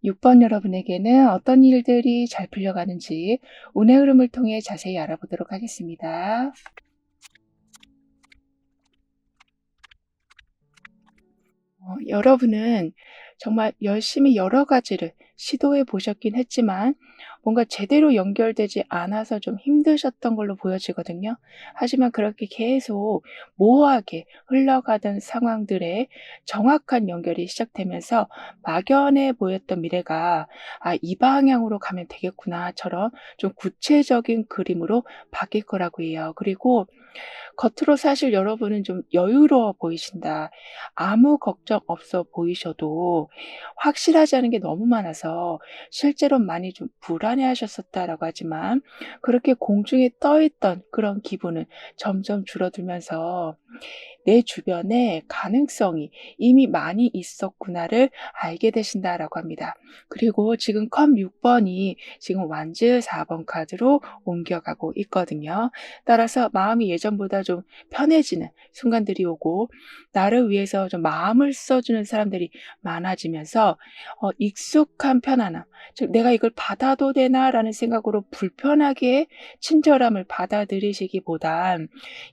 6번 여러분에게는 어떤 일들이 잘 풀려가는지 운의 흐름을 통해 자세히 알아보도록 하겠습니다. 여러분은 정말 열심히 여러 가지를 시도해 보셨긴 했지만 뭔가 제대로 연결되지 않아서 좀 힘드셨던 걸로 보여지거든요. 하지만 그렇게 계속 모호하게 흘러가던 상황들에 정확한 연결이 시작되면서 막연해 보였던 미래가 '아, 이 방향으로 가면 되겠구나.'처럼 좀 구체적인 그림으로 바뀔 거라고 해요. 그리고 겉으로 사실 여러분은 좀 여유로워 보이신다. 아무 걱정 없어 보이셔도 확실하지 않은 게 너무 많아서 실제로 많이 좀 불안해하셨었다라고 하지만 그렇게 공중에 떠 있던 그런 기분은 점점 줄어들면서 '내 주변에 가능성이 이미 많이 있었구나.'를 알게 되신다라고 합니다. 그리고 지금 컵 6 번이 지금 완즈 4번 카드로 옮겨가고 있거든요. 따라서 마음이 예전보다 좀 편해지는 순간들이 오고 나를 위해서 좀 마음을 써주는 사람들이 많아지면서 익숙한 편안함, 즉 '내가 이걸 받아도 되나?'라는 생각으로 불편하게 친절함을 받아들이시기보단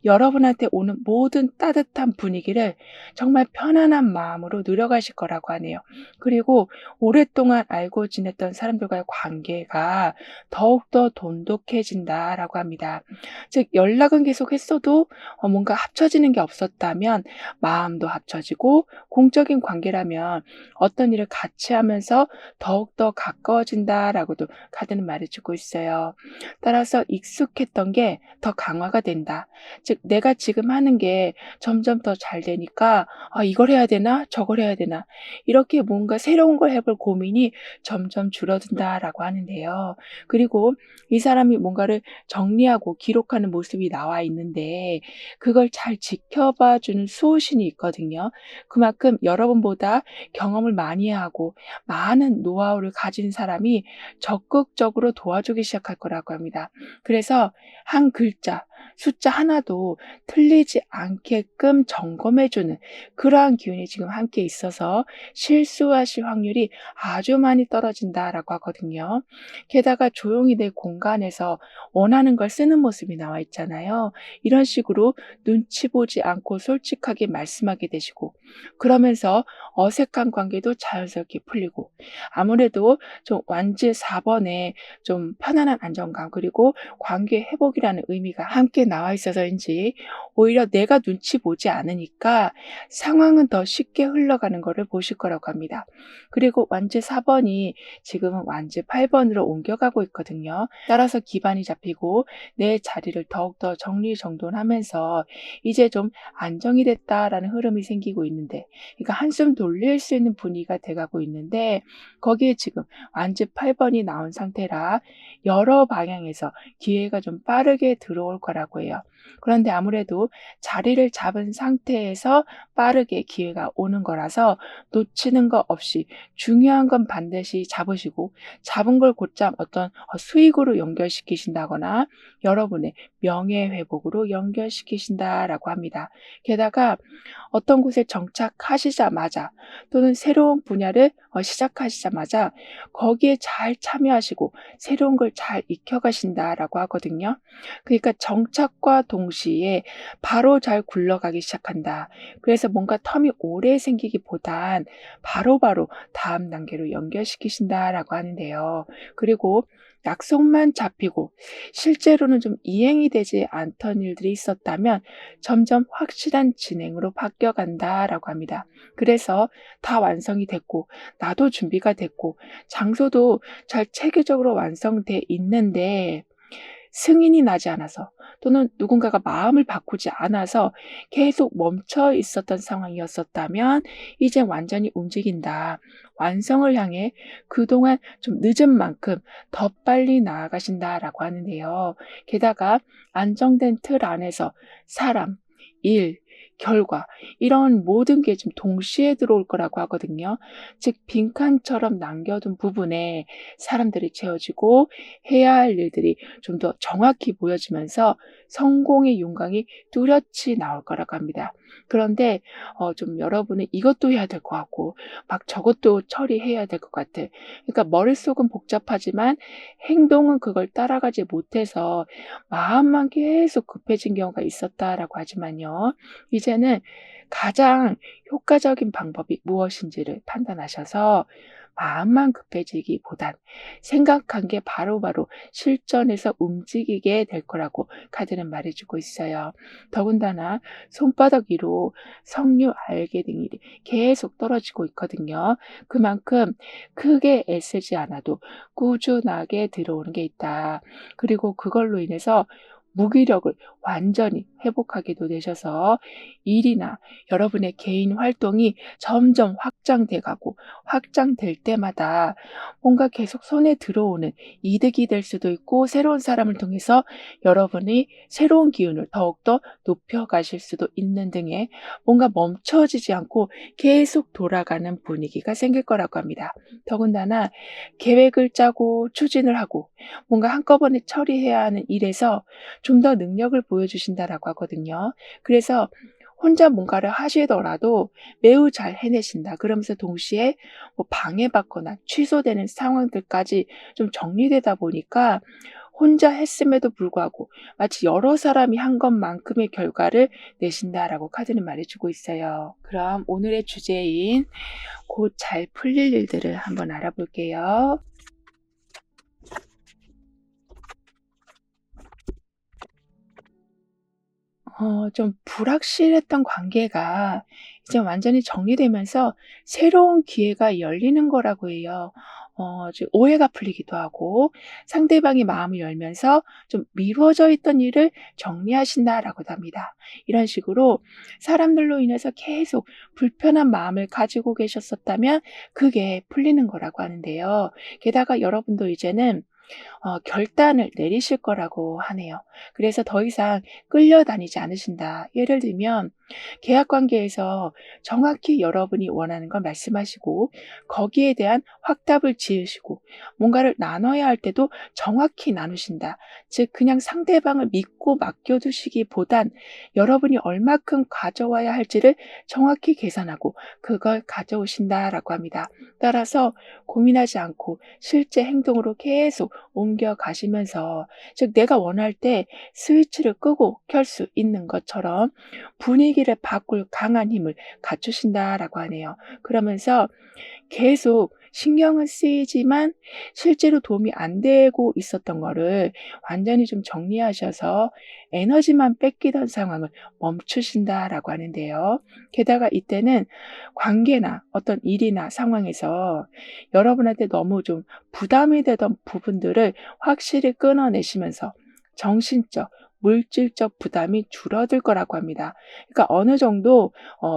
여러분한테 오는 모든 따뜻한 분위기를 정말 편안한 마음으로 누려가실 거라고 하네요. 그리고 오랫동안 알고 지냈던 사람들과의 관계가 더욱더 돈독해진다라고 합니다. 즉 연락은 계속했어도 뭔가 합쳐지는 게 없었다면 마음도 합쳐지고 공적인 관계라면 어떤 일을 같이 하면서 더욱더 가까워진다라고도 카드는 말해주고 있어요. 따라서 익숙했던 게 더 강화가 된다. 즉 내가 지금 하는 게 점점 더 잘 되니까 '아, 이걸 해야 되나? 저걸 해야 되나?' 이렇게 뭔가 새로운 걸 해볼 고민이 점점 줄어든다라고 하는데요. 그리고 이 사람이 뭔가를 정리하고 기록하는 모습이 나와 있는데 그걸 잘 지켜봐 주는 수호신이 있거든요. 그만큼 여러분보다 경험을 많이 하고 많은 노하우를 가진 사람이 적극적으로 도와주기 시작할 거라고 합니다. 그래서 한 글자, 숫자 하나도 틀리지 않게끔 점검해 주는 그러한 기운이 지금 함께 있어서 실수하실 확률이 아주 많이 떨어진다라고 하거든요. 게다가 조용히 내 공간에서 원하는 걸 쓰는 모습이 나와 있잖아요. 이런 식으로 눈치 보지 않고 솔직하게 말씀하게 되시고 그러면서 어색한 관계도 자연스럽게 풀리고 아무래도 좀 완즈 4 번에 좀 편안한 안정감 그리고 관계 회복이라는 의미가 함께 나와 있어서인지 오히려 내가 눈치 보지 않으니까 상황은 더 쉽게 흘러가는 거를 보실 거라고 합니다. 그리고 완즈 4 번이 지금은 완즈 8 번으로 옮겨가고 있거든요. 따라서 기반이 잡히고 내 자리를 더욱더 정리정돈하면서 이제 좀 안정이 됐다라는 흐름이 생기고 있는데 그러니까 한숨 돌릴 수 있는 분위기가 돼가고 있는데 거기에 지금 완즈 8 번이 나온 상태라 여러 방향에서 기회가 좀 빠르게 들어올 거라고 해요. 그런데 아무래도 자리를 잡은 상태에서 빠르게 기회가 오는 거라서 놓치는 거 없이 중요한 건 반드시 잡으시고 잡은 걸 곧장 어떤 수익으로 연결시키신다거나 여러분의 명예회복으로 연결시키신다라고 합니다. 게다가 어떤 곳에 정착하시자마자 또는 새로운 분야를 시작하시자마자 거기에 잘 참여하시고 새로운 걸 잘 익혀가신다라고 하거든요. 그러니까 정착과 동시에 바로 잘 굴러가기 시작한다. 그래서 뭔가 텀이 오래 생기기보단 바로바로 다음 단계로 연결시키신다라고 하는데요. 그리고 약속만 잡히고 실제로는 좀 이행이 되지 않던 일들이 있었다면 점점 확실한 진행으로 바뀌어간다라고 합니다. 그래서 다 완성이 됐고 나도 준비가 됐고 장소도 잘 체계적으로 완성돼 있는데 승인이 나지 않아서 또는 누군가가 마음을 바꾸지 않아서 계속 멈춰 있었던 상황이었었다면 이제 완전히 움직인다. 완성을 향해 그동안 좀 늦은 만큼 더 빨리 나아가신다라고 하는데요. 게다가 안정된 틀 안에서 사람, 일, 결과 이런 모든 게 좀 동시에 들어올 거라고 하거든요. 즉 빈칸처럼 남겨둔 부분에 사람들이 채워지고 해야 할 일들이 좀 더 정확히 보여지면서 성공의 윤곽이 뚜렷이 나올 거라고 합니다. 그런데 좀 여러분은 이것도 해야 될 것 같고 막 저것도 처리해야 될 것 같아. 그러니까 머릿속은 복잡하지만 행동은 그걸 따라가지 못해서 마음만 계속 급해진 경우가 있었다라고 하지만요. 이제는 가장 효과적인 방법이 무엇인지를 판단하셔서 마음만 급해지기보단 생각한 게 바로바로 실전에서 움직이게 될 거라고 카드는 말해주고 있어요. 더군다나 손바닥 위로 석류, 알게 등이 계속 떨어지고 있거든요. 그만큼 크게 애쓰지 않아도 꾸준하게 들어오는 게 있다. 그리고 그걸로 인해서 무기력을 완전히 회복하게도 되셔서 일이나 여러분의 개인 활동이 점점 확장돼 가고 확장될 때마다 뭔가 계속 손에 들어오는 이득이 될 수도 있고 새로운 사람을 통해서 여러분이 새로운 기운을 더욱더 높여가실 수도 있는 등의 뭔가 멈춰지지 않고 계속 돌아가는 분위기가 생길 거라고 합니다. 더군다나 계획을 짜고 추진을 하고 뭔가 한꺼번에 처리해야 하는 일에서 좀 더 능력을 보여주신다라고 하거든요. 그래서 혼자 뭔가를 하시더라도 매우 잘 해내신다. 그러면서 동시에 뭐 방해받거나 취소되는 상황들까지 좀 정리되다 보니까 혼자 했음에도 불구하고 마치 여러 사람이 한 것만큼의 결과를 내신다라고 카드는 말해주고 있어요. 그럼 오늘의 주제인 곧 잘 풀릴 일들을 한번 알아볼게요. 좀 불확실했던 관계가 이제 완전히 정리되면서 새로운 기회가 열리는 거라고 해요. 좀 오해가 풀리기도 하고 상대방이 마음을 열면서 좀 미뤄져 있던 일을 정리하신다라고도 합니다. 이런 식으로 사람들로 인해서 계속 불편한 마음을 가지고 계셨었다면 그게 풀리는 거라고 하는데요. 게다가 여러분도 이제는 결단을 내리실 거라고 하네요. 그래서 더 이상 끌려다니지 않으신다. 예를 들면 계약 관계에서 정확히 여러분이 원하는 걸 말씀하시고 거기에 대한 확답을 지으시고 뭔가를 나눠야 할 때도 정확히 나누신다. 즉 그냥 상대방을 믿고 맡겨두시기보단 여러분이 얼마큼 가져와야 할지를 정확히 계산하고 그걸 가져오신다라고 합니다. 따라서 고민하지 않고 실제 행동으로 계속 옮겨 가시면서 즉 내가 원할 때 스위치를 끄고 켤 수 있는 것처럼 분위기를 바꿀 강한 힘을 갖추신다라고 하네요. 그러면서 계속 신경은 쓰이지만 실제로 도움이 안 되고 있었던 거를 완전히 좀 정리하셔서 에너지만 뺏기던 상황을 멈추신다라고 하는데요. 게다가 이때는 관계나 어떤 일이나 상황에서 여러분한테 너무 좀 부담이 되던 부분들을 확실히 끊어내시면서 정신적, 물질적 부담이 줄어들 거라고 합니다. 그러니까 어느 정도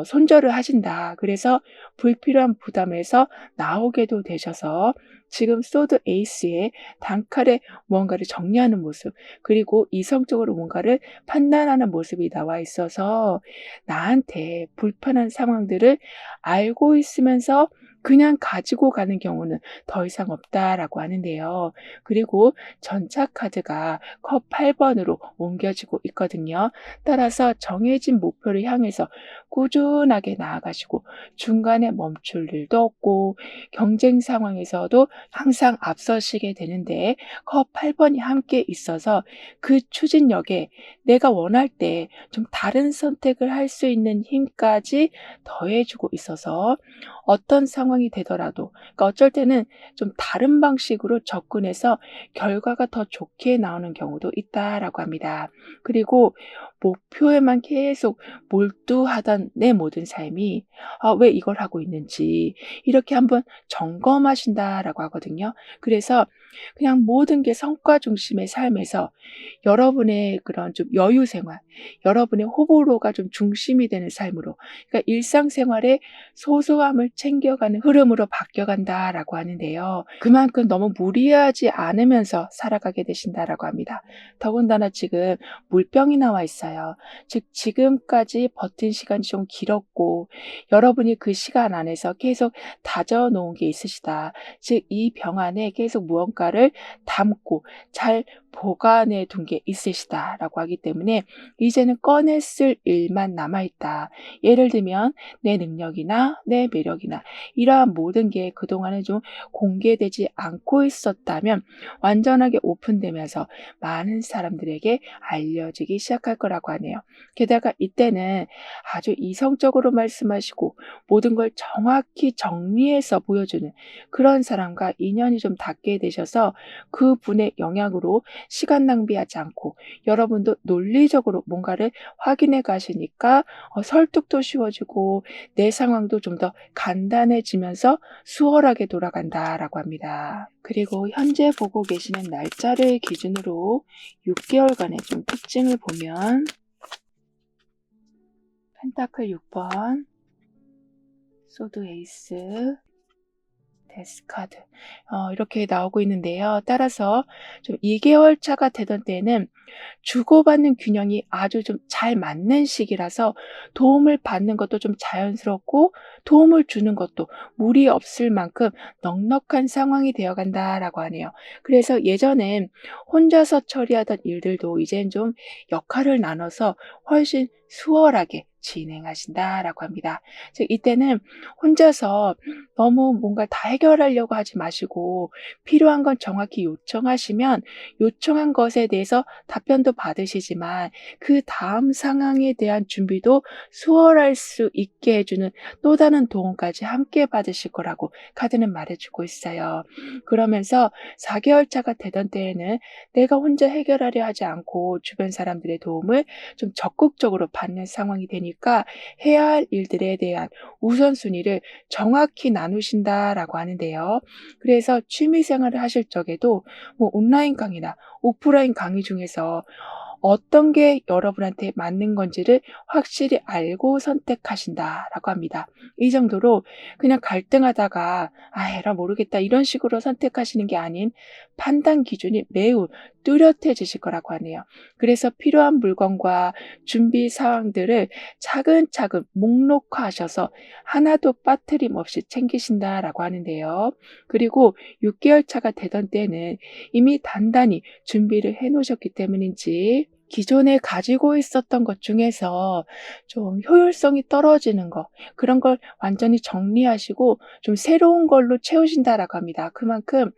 손절을 하신다. 그래서 불필요한 부담에서 나오게도 되셔서 지금 소드 에이스의 단칼에 무언가를 정리하는 모습 그리고 이성적으로 뭔가를 판단하는 모습이 나와 있어서 나한테 불편한 상황들을 알고 있으면서 그냥 가지고 가는 경우는 더 이상 없다라고 하는데요. 그리고 전차 카드가 컵 8번으로 옮겨지고 있거든요. 따라서 정해진 목표를 향해서 꾸준하게 나아가시고 중간에 멈출 일도 없고 경쟁 상황에서도 항상 앞서시게 되는데 컵 8번이 함께 있어서 그 추진력에 내가 원할 때 좀 다른 선택을 할 수 있는 힘까지 더해주고 있어서 어떤 상황이 되더라도 그러니까 어쩔 때는 좀 다른 방식으로 접근해서 결과가 더 좋게 나오는 경우도 있다라고 합니다. 그리고 목표에만 계속 몰두하던 내 모든 삶이 왜 이걸 하고 있는지 이렇게 한번 점검하신다라고 하거든요. 그래서 그냥 모든 게 성과 중심의 삶에서 여러분의 그런 좀 여유 생활, 여러분의 호불호가 좀 중심이 되는 삶으로 그러니까 일상생활에 소소함을 챙겨가는 흐름으로 바뀌어간다라고 하는데요. 그만큼 너무 무리하지 않으면서 살아가게 되신다라고 합니다. 더군다나 지금 물병이 나와 있어요. 즉 지금까지 버틴 시간이 좀 길었고 여러분이 그 시간 안에서 계속 다져 놓은 게 있으시다. 즉 이 병 안에 계속 무언가를 담고 잘 보관해 둔 게 있으시다라고 하기 때문에 이제는 꺼내 쓸 일만 남아 있다. 예를 들면 내 능력이나 내 매력이나 이러한 모든 게 그동안에 좀 공개되지 않고 있었다면 완전하게 오픈되면서 많은 사람들에게 알려지기 시작할 거라고 하네요. 게다가 이때는 아주 이성적으로 말씀하시고 모든 걸 정확히 정리해서 보여주는 그런 사람과 인연이 좀 닿게 되셔서 그분의 영향으로 시간 낭비하지 않고 여러분도 논리적으로 뭔가를 확인해 가시니까 설득도 쉬워지고 내 상황도 좀 더 간단해지면서 수월하게 돌아간다라고 합니다. 그리고 현재 보고 계시는 날짜를 기준으로 6개월간의 좀 특징을 보면 펜타클 6번, 소드 에이스, 데스카드 이렇게 나오고 있는데요. 따라서 좀 2개월 차가 되던 때에는 주고받는 균형이 아주 좀 잘 맞는 시기라서 도움을 받는 것도 좀 자연스럽고 도움을 주는 것도 무리 없을 만큼 넉넉한 상황이 되어 간다라고 하네요. 그래서 예전엔 혼자서 처리하던 일들도 이젠 좀 역할을 나눠서 훨씬 수월하게 진행하신다라고 합니다. 즉 이때는 혼자서 너무 뭔가 다 해결하려고 하지 마시고 필요한 건 정확히 요청하시면 요청한 것에 대해서 답변도 받으시지만 그다음 상황에 대한 준비도 수월할 수 있게 해주는 또 다른 도움까지 함께 받으실 거라고 카드는 말해주고 있어요. 그러면서 4개월 차가 되던 때에는 내가 혼자 해결하려 하지 않고 주변 사람들의 도움을 좀 적극적으로 받는 상황이 되니까 해야 할 일들에 대한 우선순위를 정확히 나누신다라고 하는데요. 그래서 취미 생활을 하실 적에도 뭐 온라인 강의나 오프라인 강의 중에서 어떤 게 여러분한테 맞는 건지를 확실히 알고 선택하신다라고 합니다. 이 정도로 그냥 갈등하다가 에라 모르겠다 이런 식으로 선택하시는 게 아닌 판단 기준이 매우 뚜렷해지실 거라고 하네요. 그래서 필요한 물건과 준비 사항들을 차근차근 목록화하셔서 하나도 빠트림 없이 챙기신다라고 하는데요. 그리고 6개월 차가 되던 때는 이미 단단히 준비를 해 놓으셨기 때문인지 기존에 가지고 있었던 것 중에서 좀 효율성이 떨어지는 거 그런 걸 완전히 정리하시고 좀 새로운 걸로 채우신다라고 합니다. 그만큼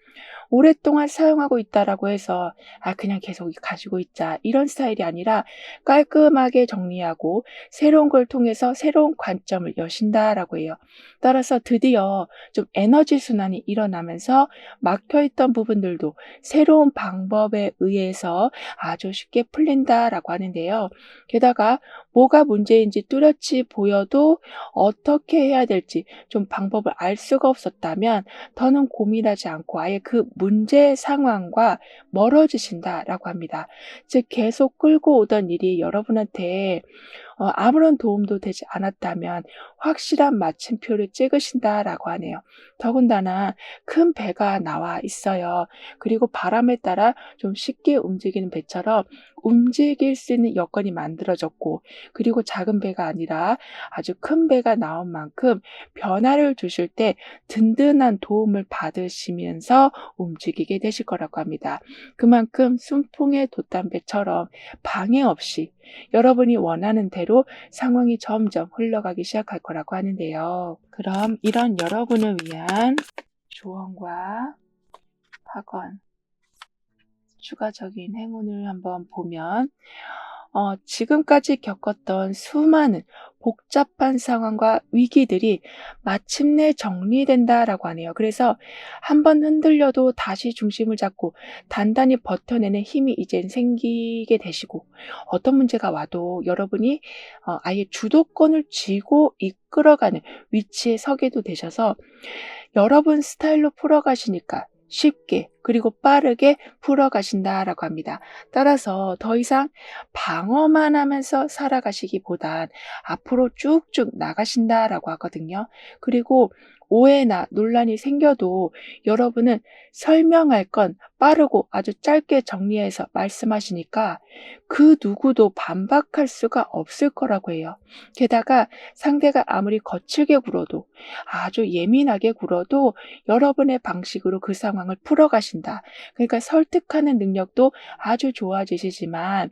오랫동안 사용하고 있다라고 해서 그냥 계속 가지고 있자 이런 스타일이 아니라 깔끔하게 정리하고 새로운 걸 통해서 새로운 관점을 여신다라고 해요. 따라서 드디어 좀 에너지 순환이 일어나면서 막혀 있던 부분들도 새로운 방법에 의해서 아주 쉽게 풀린다라고 하는데요. 게다가 뭐가 문제인지 뚜렷이 보여도 어떻게 해야 될지 좀 방법을 알 수가 없었다면 더는 고민하지 않고 아예 그 문제 상황과 멀어지신다라고 합니다. 즉 계속 끌고 오던 일이 여러분한테 아무런 도움도 되지 않았다면 확실한 마침표를 찍으신다라고 하네요. 더군다나 큰 배가 나와 있어요. 그리고 바람에 따라 좀 쉽게 움직이는 배처럼 움직일 수 있는 여건이 만들어졌고 그리고 작은 배가 아니라 아주 큰 배가 나온 만큼 변화를 주실 때 든든한 도움을 받으시면서 움직이게 되실 거라고 합니다. 그만큼 순풍의 돛담배처럼 방해 없이 여러분이 원하는 대로 상황이 점점 흘러가기 시작할 거라고 하는데요. 그럼 이런 여러분을 위한 조언과 확언, 추가적인 행운을 한번 보면 지금까지 겪었던 수많은 복잡한 상황과 위기들이 마침내 정리된다라고 하네요. 그래서 한번 흔들려도 다시 중심을 잡고 단단히 버텨내는 힘이 이젠 생기게 되시고 어떤 문제가 와도 여러분이 아예 주도권을 쥐고 이끌어가는 위치에 서게도 되셔서 여러분 스타일로 풀어가시니까 쉽게 그리고 빠르게 풀어가신다라고 합니다. 따라서 더 이상 방어만 하면서 살아가시기보단 앞으로 쭉쭉 나가신다라고 하거든요. 그리고 오해나 논란이 생겨도 여러분은 설명할 건 빠르고 아주 짧게 정리해서 말씀하시니까 그 누구도 반박할 수가 없을 거라고 해요. 게다가 상대가 아무리 거칠게 굴어도 아주 예민하게 굴어도 여러분의 방식으로 그 상황을 풀어가신다. 그러니까 설득하는 능력도 아주 좋아지시지만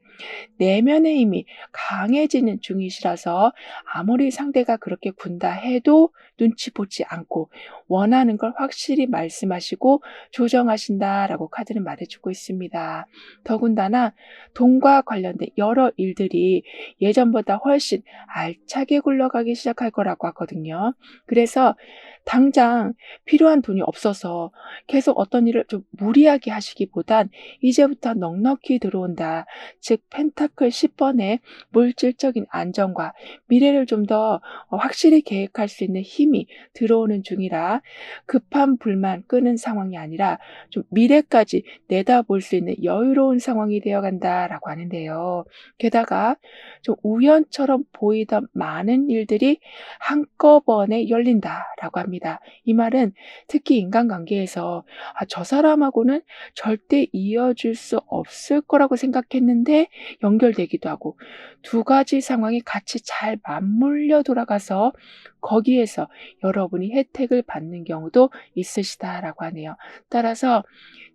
내면의 힘이 강해지는 중이시라서 아무리 상대가 그렇게 군다 해도 눈치 보지 않고 원하는 걸 확실히 말씀하시고 조정하신다라고 카드는 말해주고 있습니다. 더군다나 돈과 관련된 여러 일들이 예전보다 훨씬 알차게 굴러가기 시작할 거라고 하거든요. 그래서 당장 필요한 돈이 없어서 계속 어떤 일을 좀 무리하게 하시기보단 이제부터 넉넉히 들어온다. 즉 펜타클 10번의 물질적인 안정과 미래를 좀 더 확실히 계획할 수 있는 힘이 들어오는 중이라 급한 불만 끄는 상황이 아니라 좀 미래까지 내다볼 수 있는 여유로운 상황이 되어간다라고 하는데요. 게다가 좀 우연처럼 보이던 많은 일들이 한꺼번에 열린다라고 합니다. 이 말은 특히 인간관계에서 저 사람하고는 절대 이어질 수 없을 거라고 생각했는데 연결되기도 하고 두 가지 상황이 같이 잘 맞물려 돌아가서 거기에서 여러분이 혜택을 받는 경우도 있으시다라고 하네요. 따라서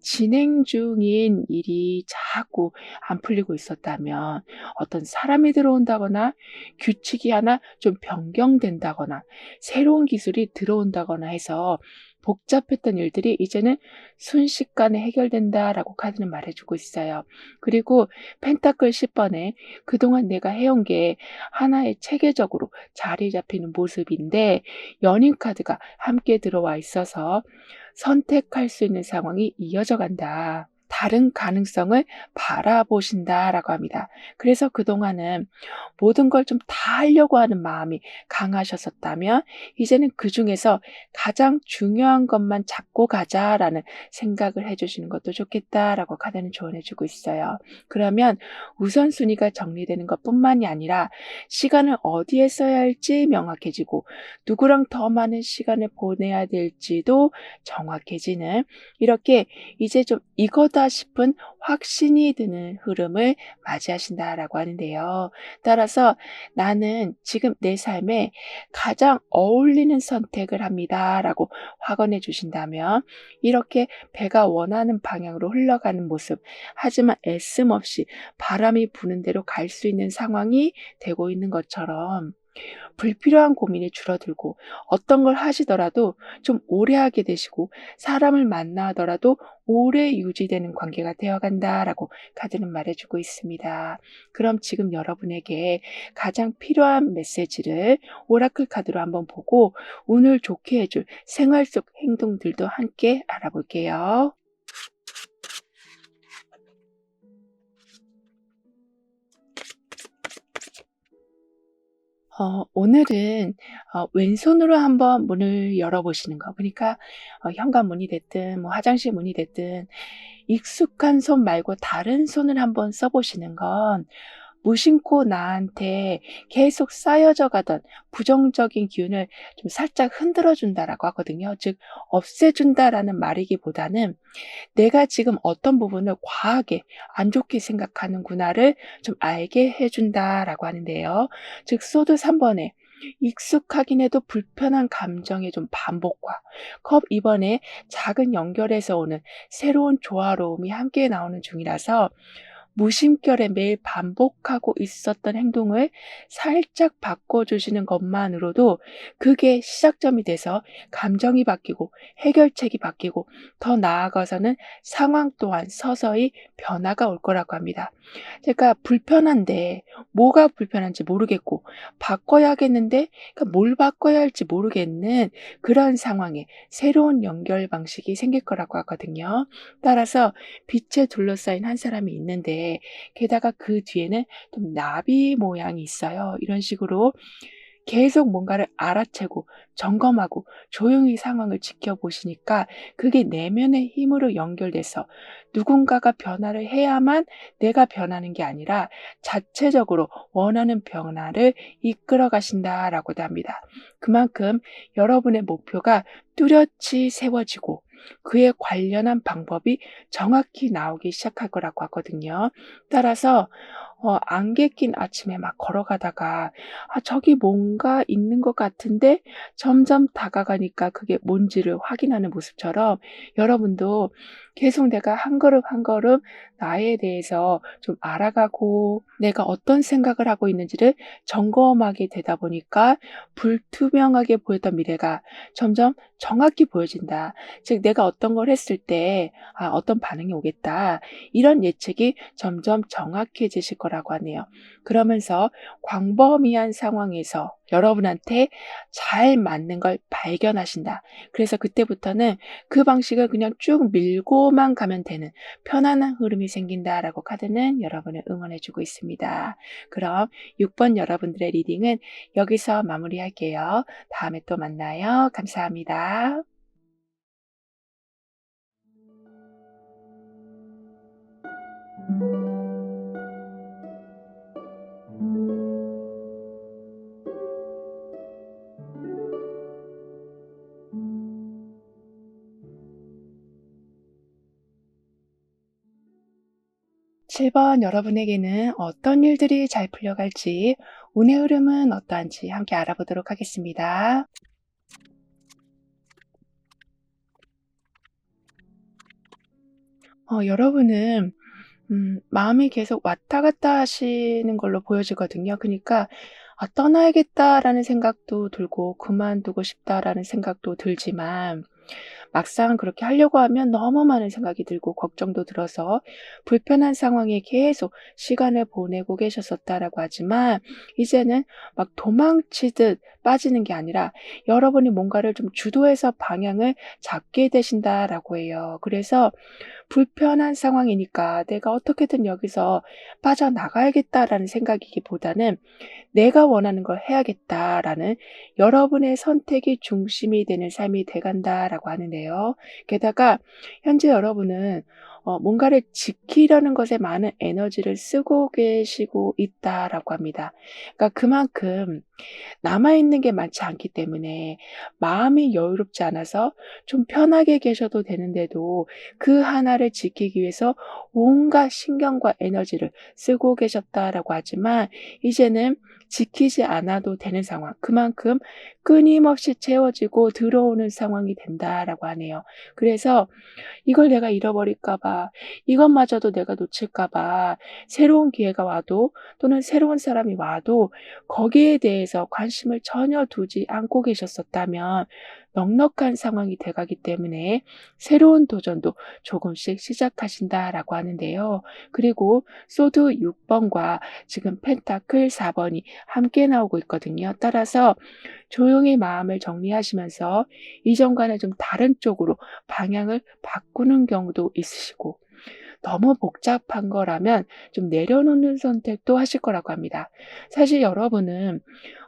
진행 중인 일이 자꾸 안 풀리고 있었다면 어떤 사람이 들어온다거나 규칙이 하나 좀 변경된다거나 새로운 기술이 들어온다거나 해서 복잡했던 일들이 이제는 순식간에 해결된다라고 카드는 말해주고 있어요. 그리고 펜타클 10번에 그동안 내가 해온 게 하나의 체계적으로 자리 잡히는 모습인데 연인 카드가 함께 들어와 있어서 선택할 수 있는 상황이 이어져 간다. 다른 가능성을 바라보신다라고 합니다. 그래서 그동안은 모든 걸 좀 다 하려고 하는 마음이 강하셨었다면 이제는 그중에서 가장 중요한 것만 잡고 가자라는 생각을 해주시는 것도 좋겠다라고 카드는 조언해주고 있어요. 그러면 우선순위가 정리되는 것뿐만이 아니라 시간을 어디에 써야 할지 명확해지고 누구랑 더 많은 시간을 보내야 될지도 정확해지는 이렇게 이제 좀 이거다 싶은 확신이 드는 흐름을 맞이하신다라고 하는데요. 따라서 나는 지금 내 삶에 가장 어울리는 선택을 합니다라고 확언해 주신다면 이렇게 배가 원하는 방향으로 흘러가는 모습 하지만 애씀 없이 바람이 부는 대로 갈 수 있는 상황이 되고 있는 것처럼 불필요한 고민이 줄어들고 어떤 걸 하시더라도 좀 오래 하게 되시고 사람을 만나더라도 오래 유지되는 관계가 되어간다라고 카드는 말해주고 있습니다. 그럼 지금 여러분에게 가장 필요한 메시지를 오라클 카드로 한번 보고 운을 좋게 해줄 생활 속 행동들도 함께 알아볼게요. 오늘은 왼손으로 한번 문을 열어보시는 거. 그러니까 현관문이 됐든 뭐 화장실 문이 됐든 익숙한 손 말고 다른 손을 한번 써보시는 건 무심코 나한테 계속 쌓여져 가던 부정적인 기운을 좀 살짝 흔들어 준다라고 하거든요. 즉 없애준다라는 말이기보다는 내가 지금 어떤 부분을 과하게 안 좋게 생각하는구나를 좀 알게 해준다라고 하는데요. 즉 소드 3번에 익숙하긴 해도 불편한 감정의 좀 반복과 컵 2번에 작은 연결에서 오는 새로운 조화로움이 함께 나오는 중이라서 무심결에 매일 반복하고 있었던 행동을 살짝 바꿔주시는 것만으로도 그게 시작점이 돼서 감정이 바뀌고 해결책이 바뀌고 더 나아가서는 상황 또한 서서히 변화가 올 거라고 합니다. 제가 불편한데 뭐가 불편한지 모르겠고 바꿔야겠는데 그러니까 뭘 바꿔야 할지 모르겠는 그런 상황에 새로운 연결 방식이 생길 거라고 하거든요. 따라서 빛에 둘러싸인 한 사람이 있는데 게다가 그 뒤에는 좀 나비 모양이 있어요. 이런 식으로 계속 뭔가를 알아채고 점검하고 조용히 상황을 지켜보시니까 그게 내면의 힘으로 연결돼서 누군가가 변화를 해야만 내가 변하는 게 아니라 자체적으로 원하는 변화를 이끌어 가신다라고도 합니다. 그만큼 여러분의 목표가 뚜렷이 세워지고 그에 관련한 방법이 정확히 나오기 시작할 거라고 하거든요. 따라서 안개 낀 아침에 막 걸어가다가 '아 저기 뭔가 있는 것 같은데.' 점점 다가가니까 그게 뭔지를 확인하는 모습처럼 여러분도 계속 내가 한 걸음 한 걸음 나에 대해서 좀 알아가고 내가 어떤 생각을 하고 있는지를 점검하게 되다 보니까 불투명하게 보였던 미래가 점점 정확히 보여진다. 즉 내가 어떤 걸 했을 때 '아 어떤 반응이 오겠다.' 이런 예측이 점점 정확해지실 거라고 하네요. 그러면서 광범위한 상황에서 여러분한테 잘 맞는 걸 발견하신다. 그래서 그때부터는 그 방식을 그냥 쭉 밀고만 가면 되는 편안한 흐름이 생긴다라고 카드는 여러분을 응원해 주고 있습니다. 그럼 6번 여러분들의 리딩은 여기서 마무리할게요. 다음에 또 만나요. 감사합니다. 7번 여러분에게는 어떤 일들이 잘 풀려갈지, 운의 흐름은 어떠한지 함께 알아보도록 하겠습니다. 여러분은 마음이 계속 왔다 갔다 하시는 걸로 보여지거든요. 그니까 '아 떠나야겠다.'라는 생각도 들고 '그만두고 싶다.'라는 생각도 들지만 막상 그렇게 하려고 하면 너무 많은 생각이 들고 걱정도 들어서 불편한 상황에 계속 시간을 보내고 계셨었다라고 하지만 이제는 막 도망치듯 빠지는 게 아니라 여러분이 뭔가를 좀 주도해서 방향을 잡게 되신다라고 해요. 그래서 불편한 상황이니까 '내가 어떻게든 여기서 빠져나가야겠다.'라는 생각이기보다는 '내가 원하는 걸 해야겠다.'라는 여러분의 선택이 중심이 되는 삶이 돼 간다라고 하는데요. 게다가 현재 여러분은 뭔가를 지키려는 것에 많은 에너지를 쓰고 계시고 있다라고 합니다. 그러니까 그만큼 남아 있는 게 많지 않기 때문에 마음이 여유롭지 않아서 좀 편하게 계셔도 되는데도 그 하나를 지키기 위해서 온갖 신경과 에너지를 쓰고 계셨다라고 하지만 이제는 지키지 않아도 되는 상황, 그만큼 끊임없이 채워지고 들어오는 상황이 된다라고 하네요. 그래서 이걸 내가 잃어버릴까 봐, 이것마저도 내가 놓칠까 봐 새로운 기회가 와도 또는 새로운 사람이 와도 거기에 대해서 관심을 전혀 두지 않고 계셨었다면 넉넉한 상황이 돼 가기 때문에 새로운 도전도 조금씩 시작하신다라고 하는데요. 그리고 소드 6 번과 지금 펜타클 4 번이 함께 나오고 있거든요. 따라서 조용히 마음을 정리하시면서 이전과는 좀 다른 쪽으로 방향을 바꾸는 경우도 있으시고 너무 복잡한 거라면 좀 내려놓는 선택도 하실 거라고 합니다. 사실 여러분은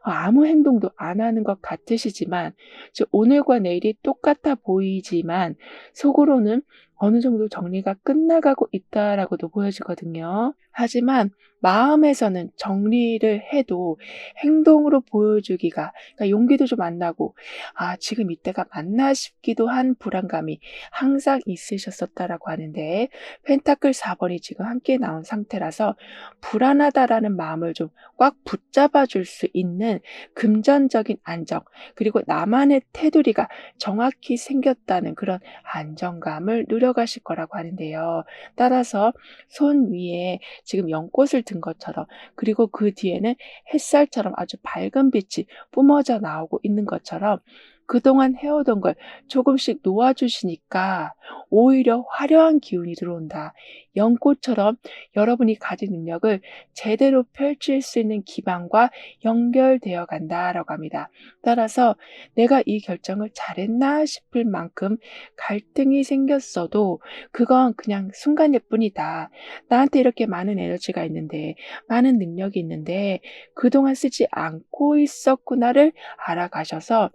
아무 행동도 안 하는 것 같으시지만 즉 오늘과 내일이 똑같아 보이지만 속으로는 어느 정도 정리가 끝나가고 있다라고도 보여지거든요. 하지만 마음에서는 정리를 해도 행동으로 보여주기가 그러니까 용기도 좀 안 나고 '아 지금 이때가 맞나?' 싶기도 한 불안감이 항상 있으셨었다라고 하는데 펜타클 4 번이 지금 함께 나온 상태라서 불안하다라는 마음을 좀 꽉 붙잡아 줄 수 있는 금전적인 안정 그리고 나만의 테두리가 정확히 생겼다는 그런 안정감을 누려가실 거라고 하는데요. 따라서 손 위에 지금 연꽃을 든 것처럼 그리고 그 뒤에는 햇살처럼 아주 밝은 빛이 뿜어져 나오고 있는 것처럼 그동안 해오던 걸 조금씩 놓아 주시니까 오히려 화려한 기운이 들어온다. 연꽃처럼 여러분이 가진 능력을 제대로 펼칠 수 있는 기반과 연결되어 간다라고 합니다. 따라서 내가 이 결정을 잘했나 싶을 만큼 갈등이 생겼어도 그건 그냥 순간일 뿐이다. 나한테 이렇게 많은 에너지가 있는데, 많은 능력이 있는데 그동안 쓰지 않고 있었구나를 알아가셔서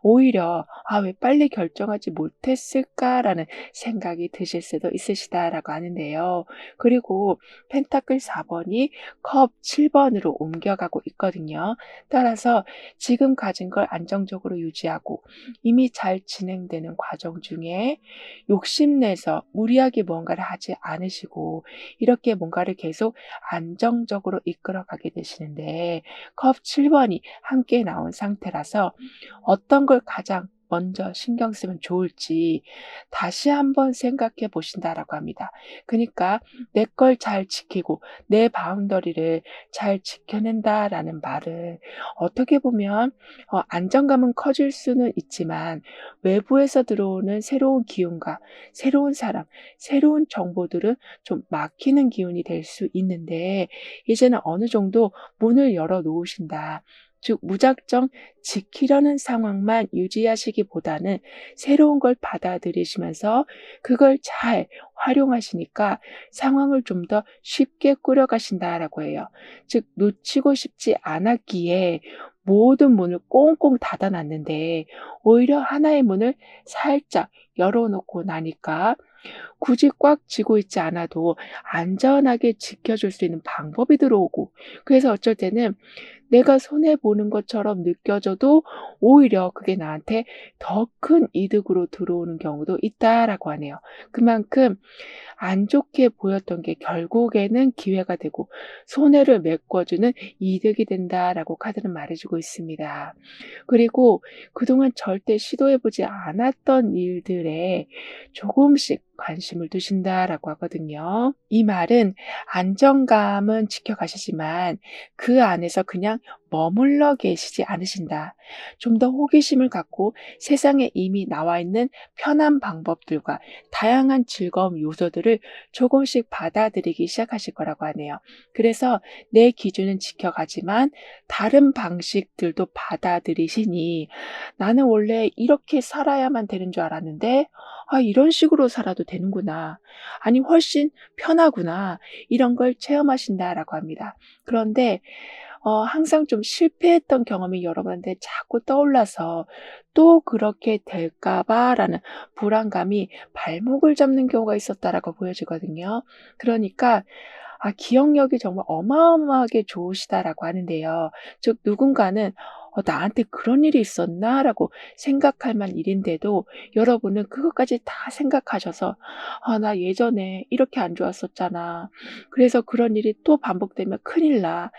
오히려 '아 왜 빨리 결정하지 못했을까.'라는 생각이 드실 수도 있으시다라고 하는데요. 그리고 펜타클 4 번이 컵 7 번으로 옮겨가고 있거든요. 따라서 지금 가진 걸 안정적으로 유지하고 이미 잘 진행되는 과정 중에 욕심내서 무리하게 뭔가를 하지 않으시고 이렇게 뭔가를 계속 안정적으로 이끌어가게 되시는데 컵 7 번이 함께 나온 상태라서 어떤 걸 가장 먼저 신경 쓰면 좋을지 다시 한번 생각해 보신다라고 합니다. 그러니까 내 걸 잘 지키고 내 바운더리를 잘 지켜낸다라는 말은 어떻게 보면 안정감은 커질 수는 있지만 외부에서 들어오는 새로운 기운과 새로운 사람, 새로운 정보들은 좀 막히는 기운이 될 수 있는데 이제는 어느 정도 문을 열어 놓으신다. 즉 무작정 지키려는 상황만 유지하시기보다는 새로운 걸 받아들이시면서 그걸 잘 활용하시니까 상황을 좀 더 쉽게 꾸려가신다라고 해요. 즉 놓치고 싶지 않았기에 모든 문을 꽁꽁 닫아 놨는데 오히려 하나의 문을 살짝 열어 놓고 나니까 굳이 꽉 쥐고 있지 않아도 안전하게 지켜줄 수 있는 방법이 들어오고 그래서 어쩔 때는 내가 손해 보는 것처럼 느껴져도 오히려 그게 나한테 더 큰 이득으로 들어오는 경우도 있다라고 하네요. 그만큼 안 좋게 보였던 게 결국에는 기회가 되고 손해를 메꿔주는 이득이 된다라고 카드는 말해주고 있습니다. 그리고 그동안 절대 시도해 보지 않았던 일들에 조금씩 관심을 두신다라고 하거든요. 이 말은 안정감은 지켜가시지만 그 안에서 그냥 머물러 계시지 않으신다. 좀 더 호기심을 갖고 세상에 이미 나와 있는 편한 방법들과 다양한 즐거움 요소들을 조금씩 받아들이기 시작하실 거라고 하네요. 그래서 내 기준은 지켜가지만 다른 방식들도 받아들이시니 나는 원래 이렇게 살아야만 되는 줄 알았는데 이런 식으로 살아도 되는구나. 아니 훨씬 편하구나. 이런 걸 체험하신다라고 합니다. 그런데 항상 좀 실패했던 경험이 여러분한테 자꾸 떠올라서 '또 그렇게 될까 봐.'라는 불안감이 발목을 잡는 경우가 있었다라고 보여지거든요. 그러니까 기억력이 정말 어마어마하게 좋으시다라고 하는데요. 즉 누군가는 '나한테 그런 일이 있었나?'라고 생각할 만한 일인데도 여러분은 그것까지 다 생각하셔서 '아 나 예전에 이렇게 안 좋았었잖아. 그래서 그런 일이 또 반복되면 큰일 나.'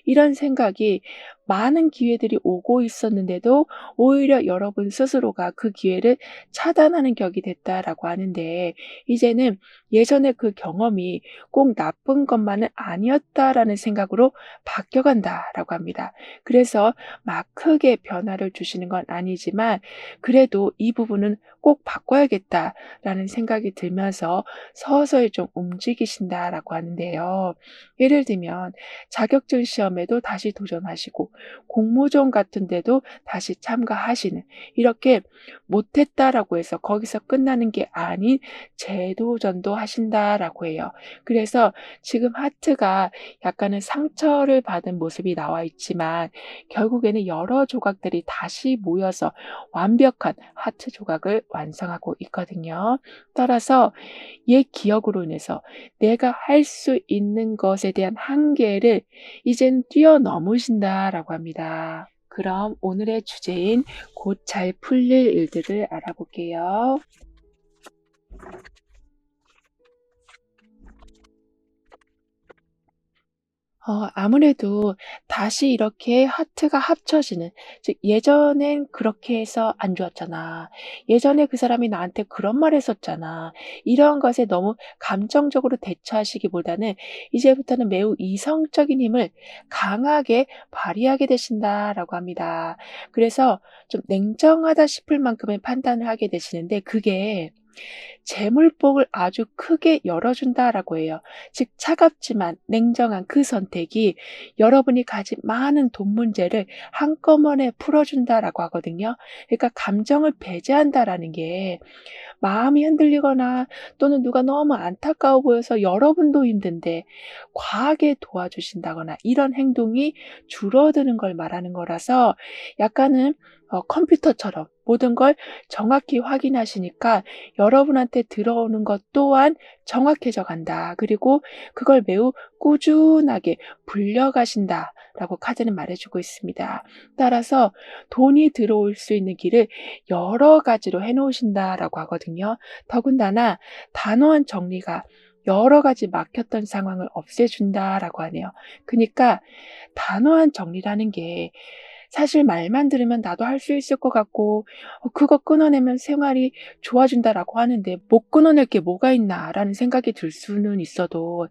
이런 생각이 많은 기회들이 오고 있었는데도 오히려 여러분 스스로가 그 기회를 차단하는 격이 됐다라고 하는데 이제는 예전에 그 경험이 꼭 나쁜 것만은 아니었다라는 생각으로 바뀌어간다라고 합니다. 그래서 막 크게 변화를 주시는 건 아니지만 그래도 이 부분은 꼭 바꿔야겠다라는 생각이 들면서 서서히 좀 움직이신다라고 하는데요. 예를 들면 자격증 시험에도 다시 도전하시고 공모전 같은 데도 다시 참가하시는 이렇게 못했다라고 해서 거기서 끝나는 게 아닌 재도전도 하신다라고 해요. 그래서 지금 하트가 약간은 상처를 받은 모습이 나와 있지만 결국에는 여러 조각들이 다시 모여서 완벽한 하트 조각을 완성하고 있거든요. 따라서 옛 기억으로 인해서 내가 할 수 있는 것에 대한 한계를 이젠 뛰어넘으신다라고 합니다. 그럼 오늘의 주제인 곧 잘 풀릴 일들을 알아볼게요. 아무래도 다시 이렇게 하트가 합쳐지는 즉 예전엔 그렇게 해서 안 좋았잖아. 예전에 그 사람이 나한테 그런 말 했었잖아. 이러한 것에 너무 감정적으로 대처하시기보다는 이제부터는 매우 이성적인 힘을 강하게 발휘하게 되신다라고 합니다. 그래서 좀 냉정하다 싶을 만큼의 판단을 하게 되시는데 그게 재물복을 아주 크게 열어준다라고 해요. 즉 차갑지만 냉정한 그 선택이 여러분이 가진 많은 돈 문제를 한꺼번에 풀어준다라고 하거든요. 그러니까 감정을 배제한다라는 게 마음이 흔들리거나 또는 누가 너무 안타까워 보여서 여러분도 힘든데 과하게 도와주신다거나 이런 행동이 줄어드는 걸 말하는 거라서 약간은 컴퓨터처럼 모든 걸 정확히 확인하시니까 여러분한테 들어오는 것 또한 정확해져 간다. 그리고 그걸 매우 꾸준하게 불려가신다라고 카드는 말해주고 있습니다. 따라서 돈이 들어올 수 있는 길을 여러 가지로 해놓으신다라고 하거든요. 더군다나 단호한 정리가 여러 가지 막혔던 상황을 없애준다라고 하네요. 그러니까 단호한 정리라는 게 사실 말만 들으면 나도 할 수 있을 것 같고 그거 끊어내면 생활이 좋아진다라고 하는데 '못 끊어낼 게 뭐가 있나.'라는 생각이 들 수는 있어도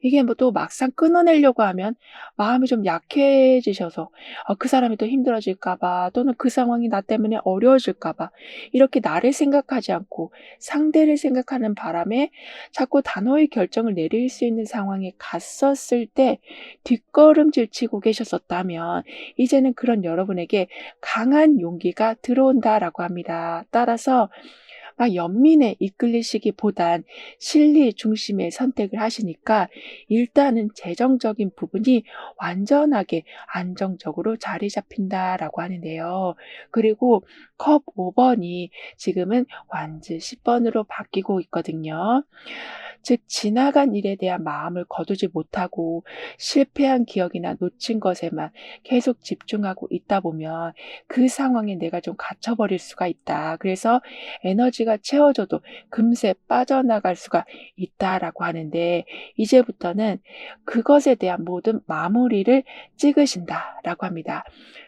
이게 뭐 또 막상 끊어내려고 하면 마음이 좀 약해지셔서 그 사람이 또 힘들어질까 봐 또는 그 상황이 나 때문에 어려워질까 봐 이렇게 나를 생각하지 않고 상대를 생각하는 바람에 자꾸 단호히 결정을 내릴 수 있는 상황에 갔었을 때 뒷걸음질 치고 계셨었다면 이제는 그런 여러분에게 강한 용기가 들어온다라고 합니다. 따라서 막 연민에 이끌리시기보단 실리 중심의 선택을 하시니까 일단은 재정적인 부분이 완전하게 안정적으로 자리 잡힌다라고 하는데요. 그리고 컵 5번이 지금은 완즈 10번으로 바뀌고 있거든요. 즉 지나간 일에 대한 마음을 거두지 못하고 실패한 기억이나 놓친 것에만 계속 집중하고 있다 보면 그 상황에 내가 좀 갇혀버릴 수가 있다. 그래서 에너지가 채워져도 금세 빠져나갈 수가 있다라고 하는데 이제부터는 그것에 대한 모든 마무리를 찍으신다라고 합니다.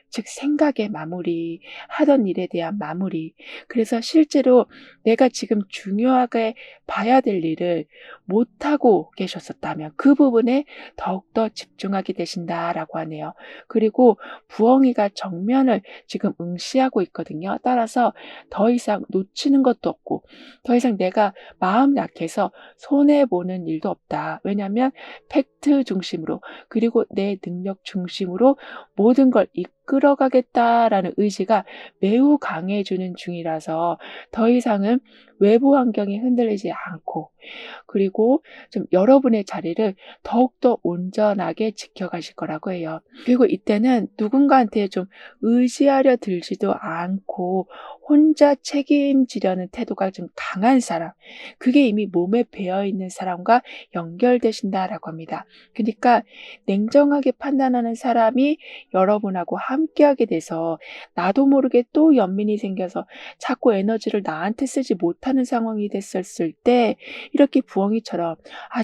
즉 생각의 마무리, 하던 일에 대한 마무리. 그래서 실제로 내가 지금 중요하게 봐야 될 일을 못하고 계셨었다면 그 부분에 더욱더 집중하게 되신다라고 하네요. 그리고 부엉이가 정면을 지금 응시하고 있거든요. 따라서 더 이상 놓치는 것도 없고 더 이상 내가 마음 약해서 손해보는 일도 없다. 왜냐하면 팩트 중심으로 그리고 내 능력 중심으로 모든 걸 이끌어가겠다라는 의지가 매우 강해지는 중이라서 더 이상은 외부 환경이 흔들리지 않고 그리고 좀 여러분의 자리를 더욱더 온전하게 지켜가실 거라고 해요. 그리고 이때는 누군가한테 좀 의지하려 들지도 않고 혼자 책임지려는 태도가 좀 강한 사람, 그게 이미 몸에 배어있는 사람과 연결되신다라고 합니다. 그러니까 냉정하게 판단하는 사람이 여러분하고 함께하게 돼서 나도 모르게 또 연민이 생겨서 자꾸 에너지를 나한테 쓰지 못하는 상황이 됐었을 때 이렇게 부엉이처럼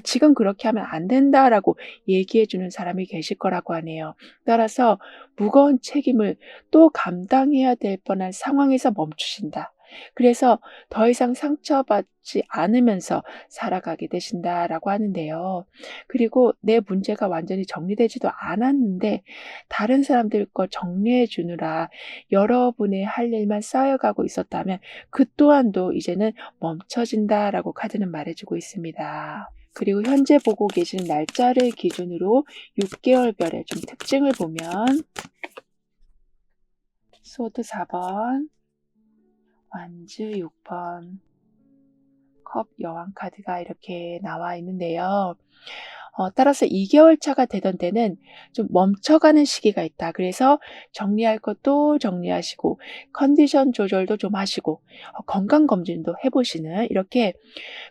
지금 그렇게 하면 안 된다라고 얘기해 주는 사람이 계실 거라고 하네요. 따라서 무거운 책임을 또 감당해야 될 뻔한 상황에서 멈추신다. 그래서 더 이상 상처받지 않으면서 살아가게 되신다라고 하는데요. 그리고 내 문제가 완전히 정리되지도 않았는데 다른 사람들 거 정리해 주느라 여러분의 할 일만 쌓여가고 있었다면 그 또한도 이제는 멈춰진다라고 카드는 말해주고 있습니다. 그리고 현재 보고 계시는 날짜를 기준으로 6개월별의 좀 특징을 보면 소드 4번, 완즈 6번, 컵 여왕 카드가 이렇게 나와 있는데요. 따라서 2개월 차가 되던 때는 좀 멈춰가는 시기가 있다. 그래서 정리할 것도 정리하시고 컨디션 조절도 좀 하시고 건강검진도 해보시는 이렇게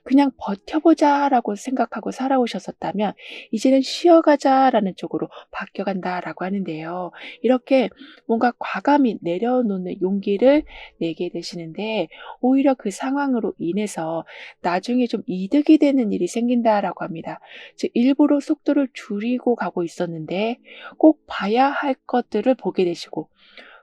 그냥 버텨보자라고 생각하고 살아오셨었다면 이제는 쉬어가자라는 쪽으로 바뀌어간다라고 하는데요. 이렇게 뭔가 과감히 내려놓는 용기를 내게 되시는데 오히려 그 상황으로 인해서 나중에 좀 이득이 되는 일이 생긴다라고 합니다. 즉 일부러 속도를 줄이고 가고 있었는데 꼭 봐야 할 것들을 보게 되시고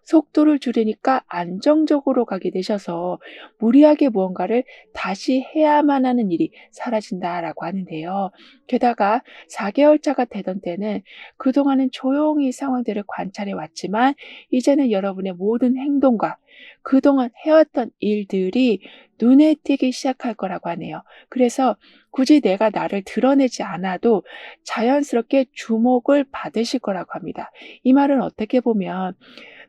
속도를 줄이니까 안정적으로 가게 되셔서 무리하게 무언가를 다시 해야만 하는 일이 사라진다라고 하는데요. 게다가 4개월 차가 되던 때는 그동안은 조용히 상황들을 관찰해 왔지만 이제는 여러분의 모든 행동과 그동안 해왔던 일들이 눈에 띄기 시작할 거라고 하네요. 그래서 굳이 내가 나를 드러내지 않아도 자연스럽게 주목을 받으실 거라고 합니다. 이 말은 어떻게 보면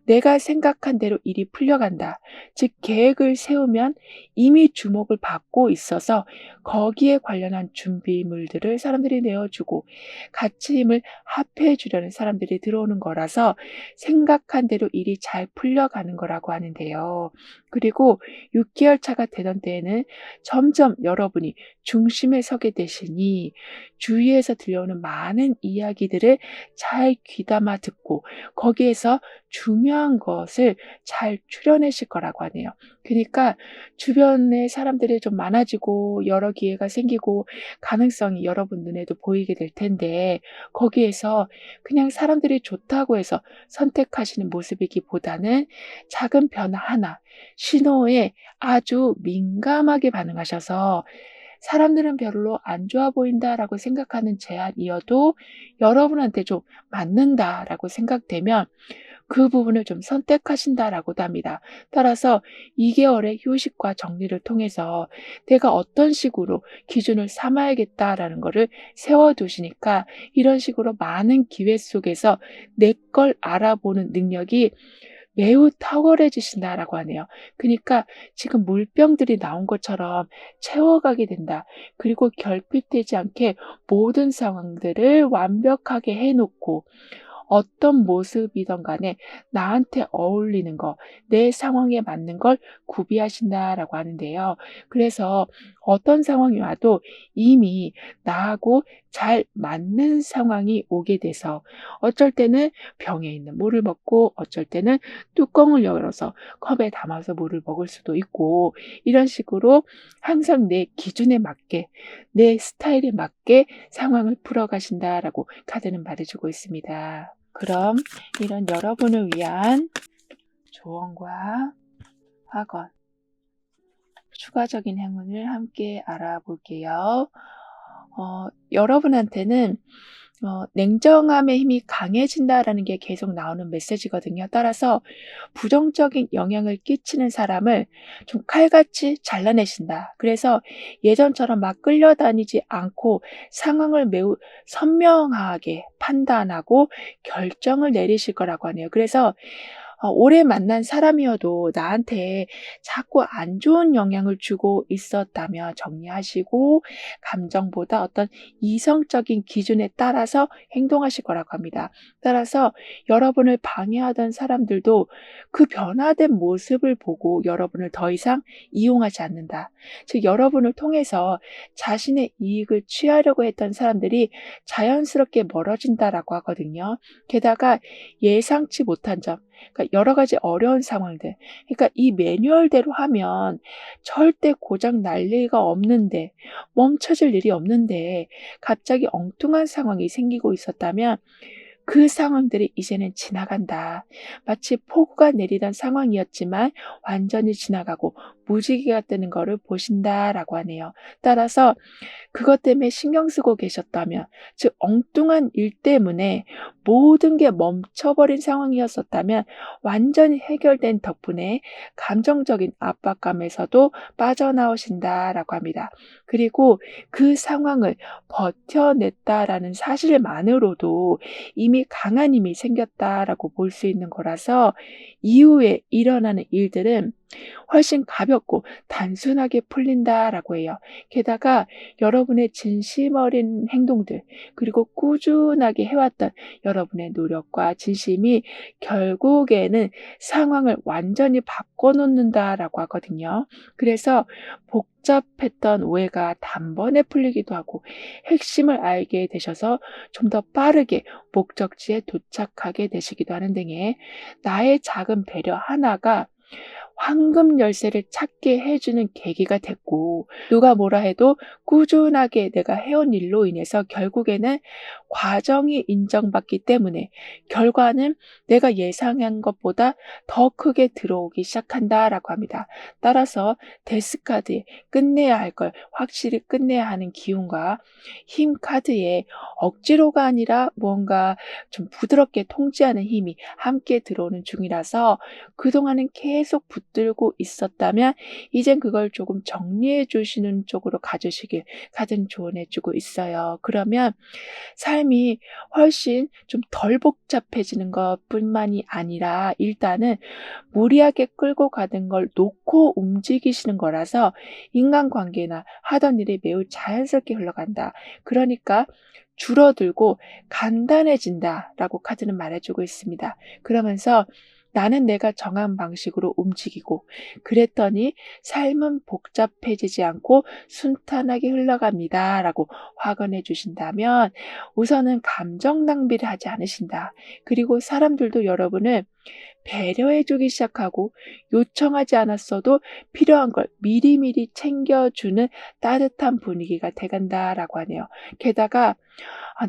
내가 생각한 대로 일이 풀려간다. 즉 계획을 세우면 이미 주목을 받고 있어서 거기에 관련한 준비물들을 사람들이 내어주고 같이 힘을 합해 주려는 사람들이 들어오는 거라서 생각한 대로 일이 잘 풀려가는 거라고 하는데요. 그리고 6개월 차가 되던 때에는 점점 여러분이 중심에 서게 되시니 주위에서 들려오는 많은 이야기들을 잘 귀담아 듣고 거기에서 중요한 것을 잘 추려내실 거라고 하네요. 그러니까 주변에 사람들이 좀 많아지고 여러 기회가 생기고 가능성이 여러분 눈에도 보이게 될 텐데 거기에서 그냥 사람들이 좋다고 해서 선택하시는 모습이기보다는 작은 변화 하나, 신호에 아주 민감하게 반응하셔서 사람들은 별로 안 좋아 보인다라고 생각하는 제안이어도 여러분한테 좀 맞는다라고 생각되면 그 부분을 좀 선택하신다라고도 합니다. 따라서 2개월의 휴식과 정리를 통해서 내가 어떤 식으로 기준을 삼아야겠다라는 거를 세워두시니까 이런 식으로 많은 기회 속에서 내 걸 알아보는 능력이 매우 탁월해지신다라고 하네요. 그러니까 지금 물병들이 나온 것처럼 채워가게 된다. 그리고 결핍되지 않게 모든 상황들을 완벽하게 해놓고 어떤 모습이든 간에 나한테 어울리는 거, 내 상황에 맞는 걸 구비하신다라고 하는데요. 그래서 어떤 상황이 와도 이미 나하고 잘 맞는 상황이 오게 돼서 어쩔 때는 병에 있는 물을 먹고 어쩔 때는 뚜껑을 열어서 컵에 담아서 물을 먹을 수도 있고 이런 식으로 항상 내 기준에 맞게 내 스타일에 맞게 상황을 풀어가신다라고 카드는 말해주고 있습니다. 그럼 이런 여러분을 위한 조언과 확언, 추가적인 행운을 함께 알아볼게요. 여러분한테는 냉정함의 힘이 강해진다라는 게 계속 나오는 메시지거든요. 따라서 부정적인 영향을 끼치는 사람을 좀 칼같이 잘라내신다. 그래서 예전처럼 막 끌려다니지 않고 상황을 매우 선명하게 판단하고 결정을 내리실 거라고 하네요. 그래서 오래 만난 사람이어도 나한테 자꾸 안 좋은 영향을 주고 있었다면 정리하시고 감정보다 어떤 이성적인 기준에 따라서 행동하실 거라고 합니다. 따라서 여러분을 방해하던 사람들도 그 변화된 모습을 보고 여러분을 더 이상 이용하지 않는다. 즉 여러분을 통해서 자신의 이익을 취하려고 했던 사람들이 자연스럽게 멀어진다라고 하거든요. 게다가 예상치 못한 점, 그러니까 여러 가지 어려운 상황들. 그러니까 이 매뉴얼대로 하면 절대 고장 날 리가 없는데, 멈춰질 일이 없는데, 갑자기 엉뚱한 상황이 생기고 있었다면 그 상황들이 이제는 지나간다. 마치 폭우가 내리던 상황이었지만 완전히 지나가고 무지개가 뜨는 거를 보신다라고 하네요. 따라서 그것 때문에 신경 쓰고 계셨다면, 즉 엉뚱한 일 때문에 모든 게 멈춰버린 상황이었었다면 완전히 해결된 덕분에 감정적인 압박감에서도 빠져나오신다라고 합니다. 그리고 그 상황을 버텨냈다라는 사실만으로도 이미 강한 힘이 생겼다라고 볼 수 있는 거라서 이후에 일어나는 일들은 훨씬 가볍고 단순하게 풀린다라고 해요. 게다가 여러분의 진심 어린 행동들 그리고 꾸준하게 해왔던 여러분의 노력과 진심이 결국에는 상황을 완전히 바꿔놓는다라고 하거든요. 그래서 복잡했던 오해가 단번에 풀리기도 하고 핵심을 알게 되셔서 좀 더 빠르게 목적지에 도착하게 되시기도 하는 등의 나의 작은 배려 하나가 황금 열쇠를 찾게 해주는 계기가 됐고, 누가 뭐라 해도 꾸준하게 내가 해온 일로 인해서 결국에는 과정이 인정받기 때문에 결과는 내가 예상한 것보다 더 크게 들어오기 시작한다라고 합니다. 따라서 데스카드에 끝내야 할 걸 확실히 끝내야 하는 기운과 힘 카드에 억지로가 아니라 뭔가 좀 부드럽게 통제하는 힘이 함께 들어오는 중이라서 그동안은 계속 붙들고 있었다면 이젠 그걸 조금 정리해 주시는 쪽으로 가주시길 카드는 조언해 주고 있어요. 그러면 삶이 훨씬 좀 덜 복잡해지는 것뿐만이 아니라 일단은 무리하게 끌고 가는 걸 놓고 움직이시는 거라서 인간관계나 하던 일이 매우 자연스럽게 흘러간다. 그러니까 줄어들고 간단해진다라고 카드는 말해주고 있습니다. 그러면서 나는 내가 정한 방식으로 움직이고 그랬더니 삶은 복잡해지지 않고 순탄하게 흘러갑니다라고 확언해 주신다면 우선은 감정 낭비를 하지 않으신다. 그리고 사람들도 여러분을 배려해 주기 시작하고 요청하지 않았어도 필요한 걸 미리미리 챙겨주는 따뜻한 분위기가 돼간다라고 하네요. 게다가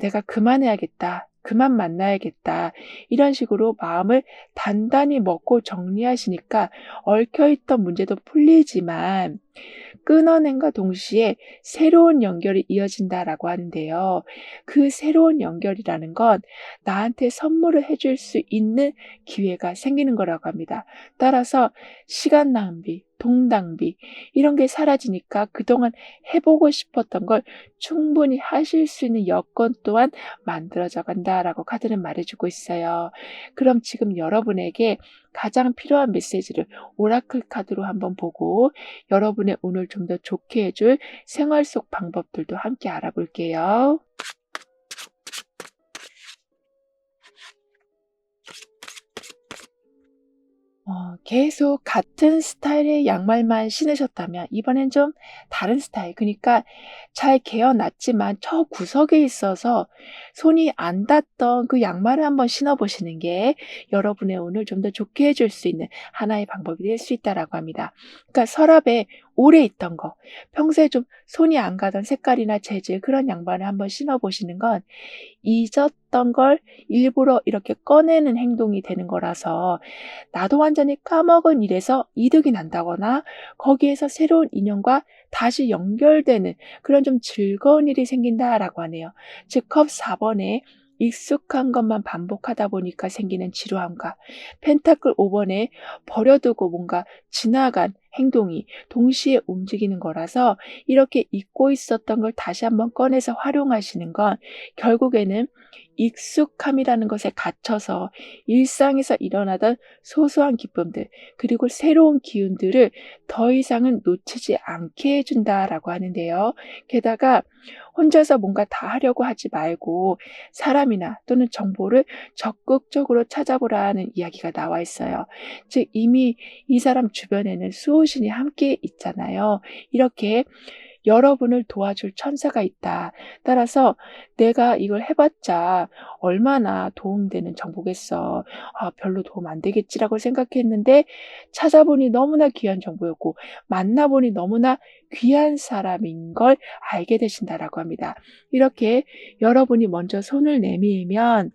내가 그만해야겠다. 그만 만나야겠다. 이런 식으로 마음을 단단히 먹고 정리하시니까 얽혀있던 문제도 풀리지만 끊어낸과 동시에 새로운 연결이 이어진다라고 하는데요. 그 새로운 연결이라는 건 나한테 선물을 해줄 수 있는 기회가 생기는 거라고 합니다. 따라서 시간 낭비, 돈 낭비 이런 게 사라지니까 그동안 해보고 싶었던 걸 충분히 하실 수 있는 여건 또한 만들어져 간다라고 카드는 말해주고 있어요. 그럼 지금 여러분에게 가장 필요한 메시지를 오라클 카드로 한번 보고 여러분의 운을 좀 더 좋게 해줄 생활 속 방법들도 함께 알아볼게요. 계속 같은 스타일의 양말만 신으셨다면 이번엔 좀 다른 스타일, 그러니까 잘 개어 놨지만 저 구석에 있어서 손이 안 닿던 그 양말을 한번 신어 보시는 게 여러분의 운을 좀 더 좋게 해줄 수 있는 하나의 방법이 될 수 있다라고 합니다. 그러니까 서랍에 오래 있던 거, 평소에 좀 손이 안 가던 색깔이나 재질 그런 양말을 한번 신어 보시는 건 잊었던 걸 일부러 이렇게 꺼내는 행동이 되는 거라서 나도 완전히 까먹은 일에서 이득이 난다거나 거기에서 새로운 인연과 다시 연결되는 그런 좀 즐거운 일이 생긴다라고 하네요. 즉 컵 4번에 익숙한 것만 반복하다 보니까 생기는 지루함과 펜타클 5번에 버려두고 뭔가 지나간 행동이 동시에 움직이는 거라서 이렇게 잊고 있었던 걸 다시 한번 꺼내서 활용하시는 건 결국에는 익숙함이라는 것에 갇혀서 일상에서 일어나던 소소한 기쁨들 그리고 새로운 기운들을 더 이상은 놓치지 않게 해준다라고 하는데요. 게다가 혼자서 뭔가 다 하려고 하지 말고 사람이나 또는 정보를 적극적으로 찾아보라는 이야기가 나와 있어요. 즉 이미 이 사람 주변에는 수호신이 함께 있잖아요. 이렇게 여러분을 도와줄 천사가 있다. 따라서 내가 이걸 해봤자 얼마나 도움되는 정보겠어. 별로 도움 안 되겠지라고 생각했는데 찾아보니 너무나 귀한 정보였고 만나보니 너무나 귀한 사람인 걸 알게 되신다라고 합니다. 이렇게 여러분이 먼저 손을 내밀면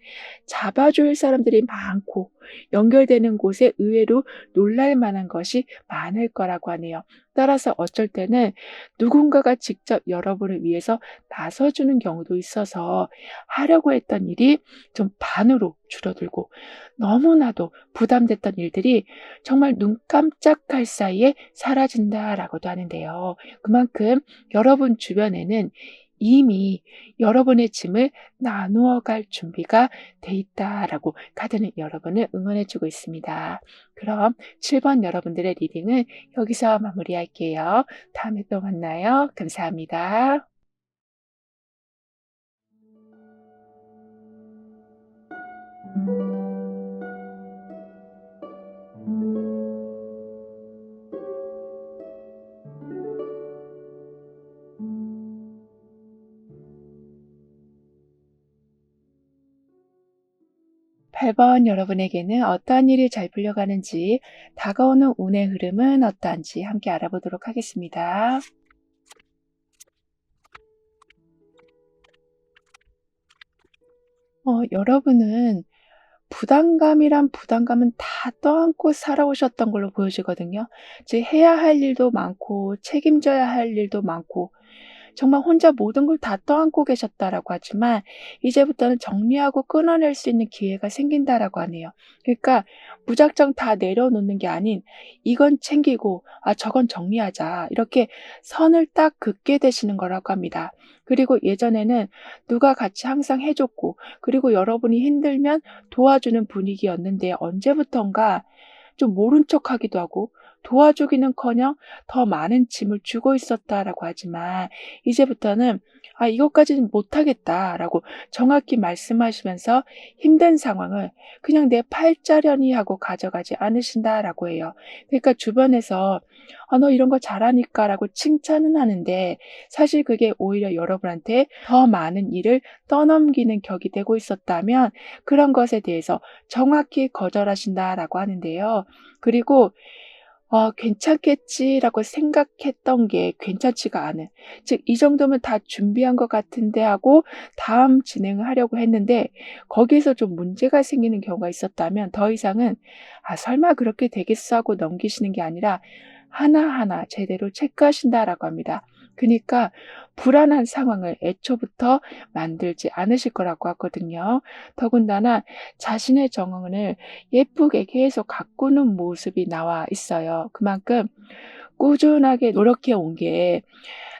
잡아줄 사람들이 많고 연결되는 곳에 의외로 놀랄 만한 것이 많을 거라고 하네요. 따라서 어쩔 때는 누군가가 직접 여러분을 위해서 나서주는 경우도 있어서 하려고 했던 일이 좀 반으로 줄어들고 너무나도 부담됐던 일들이 정말 눈 깜짝할 사이에 사라진다라고도 하는데요. 그만큼 여러분 주변에는 이미 여러분의 짐을 나누어 갈 준비가 돼 있다라고 카드는 여러분을 응원해 주고 있습니다. 그럼 7번 여러분들의 리딩은 여기서 마무리할게요. 다음에 또 만나요. 감사합니다. 8번 여러분에게는 어떠한 일이 잘 풀려가는지, 다가오는 운의 흐름은 어떠한지 함께 알아보도록 하겠습니다. 여러분은 부담감이란 부담감은 다 떠안고 살아오셨던 걸로 보여지거든요. 즉 해야 할 일도 많고 책임져야 할 일도 많고 정말 혼자 모든 걸 다 떠안고 계셨다라고 하지만 이제부터는 정리하고 끊어낼 수 있는 기회가 생긴다라고 하네요. 그러니까 무작정 다 내려놓는 게 아닌 이건 챙기고 저건 정리하자 이렇게 선을 딱 긋게 되시는 거라고 합니다. 그리고 예전에는 누가 같이 항상 해 줬고 그리고 여러분이 힘들면 도와주는 분위기였는데 언제부턴가 좀 모른 척하기도 하고 도와주기는커녕 더 많은 짐을 주고 있었다라고 하지만 이제부터는 이것까지는 못하겠다라고 정확히 말씀하시면서 힘든 상황을 그냥 내 팔자련이 하고 가져가지 않으신다라고 해요. 그러니까 주변에서 너 이런 거 잘하니까라고 칭찬은 하는데 사실 그게 오히려 여러분한테 더 많은 일을 떠넘기는 격이 되고 있었다면 그런 것에 대해서 정확히 거절하신다라고 하는데요. 그리고 '괜찮겠지.'라고 생각했던 게 괜찮지가 않은, 즉 '이 정도면 다 준비한 것 같은데.' 하고 다음 진행을 하려고 했는데 거기에서 좀 문제가 생기는 경우가 있었다면 더 이상은 '아 설마 그렇게 되겠어.' 하고 넘기시는 게 아니라 하나하나 제대로 체크하신다라고 합니다. 그니까 불안한 상황을 애초부터 만들지 않으실 거라고 하거든요. 더군다나 자신의 정원을 예쁘게 계속 가꾸는 모습이 나와 있어요. 그만큼 꾸준하게 노력해 온 게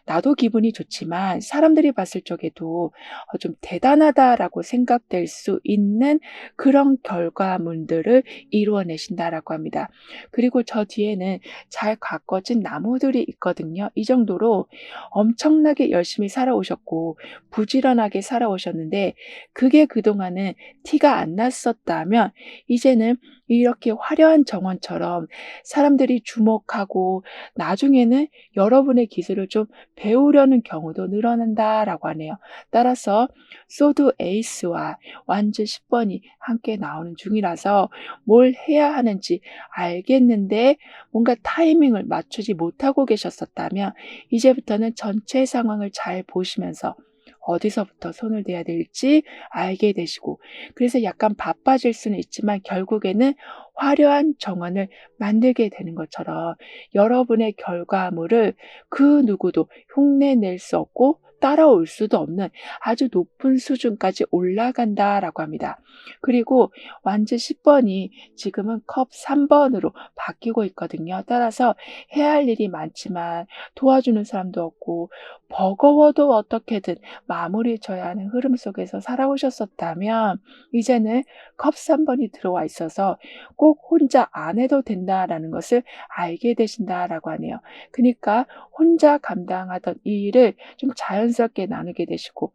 나도 기분이 좋지만 사람들이 봤을 적에도 좀 '대단하다.'라고 생각될 수 있는 그런 결과물들을 이루어내신다라고 합니다. 그리고 저 뒤에는 잘 가꿔진 나무들이 있거든요. 이 정도로 엄청나게 열심히 살아오셨고 부지런하게 살아오셨는데 그게 그동안은 티가 안 났었다면 이제는 이렇게 화려한 정원처럼 사람들이 주목하고 나중에는 여러분의 기술을 좀 배우려는 경우도 늘어난다라고 하네요. 따라서 소드 에이스와 완즈 10번이 함께 나오는 중이라서 뭘 해야 하는지 알겠는데 뭔가 타이밍을 맞추지 못하고 계셨었다면 이제부터는 전체 상황을 잘 보시면서 어디서부터 손을 대야 될지 알게 되시고 그래서 약간 바빠질 수는 있지만 결국에는 화려한 정원을 만들게 되는 것처럼 여러분의 결과물을 그 누구도 흉내낼 수 없고 따라올 수도 없는 아주 높은 수준까지 올라간다라고 합니다. 그리고 완즈 10번이 지금은 컵 3번으로 바뀌고 있거든요. 따라서 해야 할 일이 많지만 도와주는 사람도 없고 버거워도 어떻게든 마무리 져야 하는 흐름 속에서 살아오셨었다면 이제는 컵 3번이 들어와 있어서 꼭 혼자 안 해도 된다라는 것을 알게 되신다라고 하네요. 그니까 혼자 감당하던 이 일을 좀 자연스럽게 나누게 되시고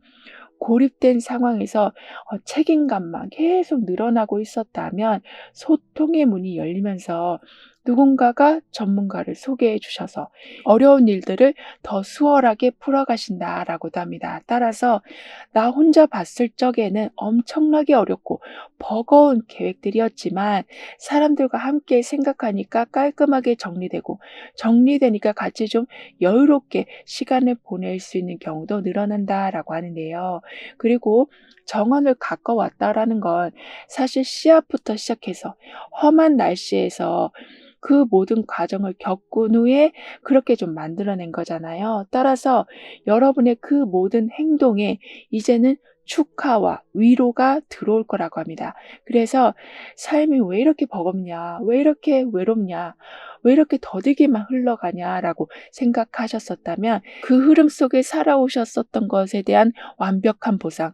고립된 상황에서 책임감만 계속 늘어나고 있었다면 소통의 문이 열리면서 누군가가 전문가를 소개해 주셔서 어려운 일들을 더 수월하게 풀어가신다라고도 합니다. 따라서 나 혼자 봤을 적에는 엄청나게 어렵고 버거운 계획들이었지만 사람들과 함께 생각하니까 깔끔하게 정리되고 정리되니까 같이 좀 여유롭게 시간을 보낼 수 있는 경우도 늘어난다라고 하는데요. 그리고 정원을 가꿔왔다라는 건 사실 씨앗부터 시작해서 험한 날씨에서 그 모든 과정을 겪은 후에 그렇게 좀 만들어낸 거잖아요. 따라서 여러분의 그 모든 행동에 이제는 축하와 위로가 들어올 거라고 합니다. 그래서 '삶이 왜 이렇게 버겁냐? 왜 이렇게 외롭냐? 왜 이렇게 더디게만 흘러가냐?'라고 생각하셨었다면 그 흐름 속에 살아오셨었던 것에 대한 완벽한 보상,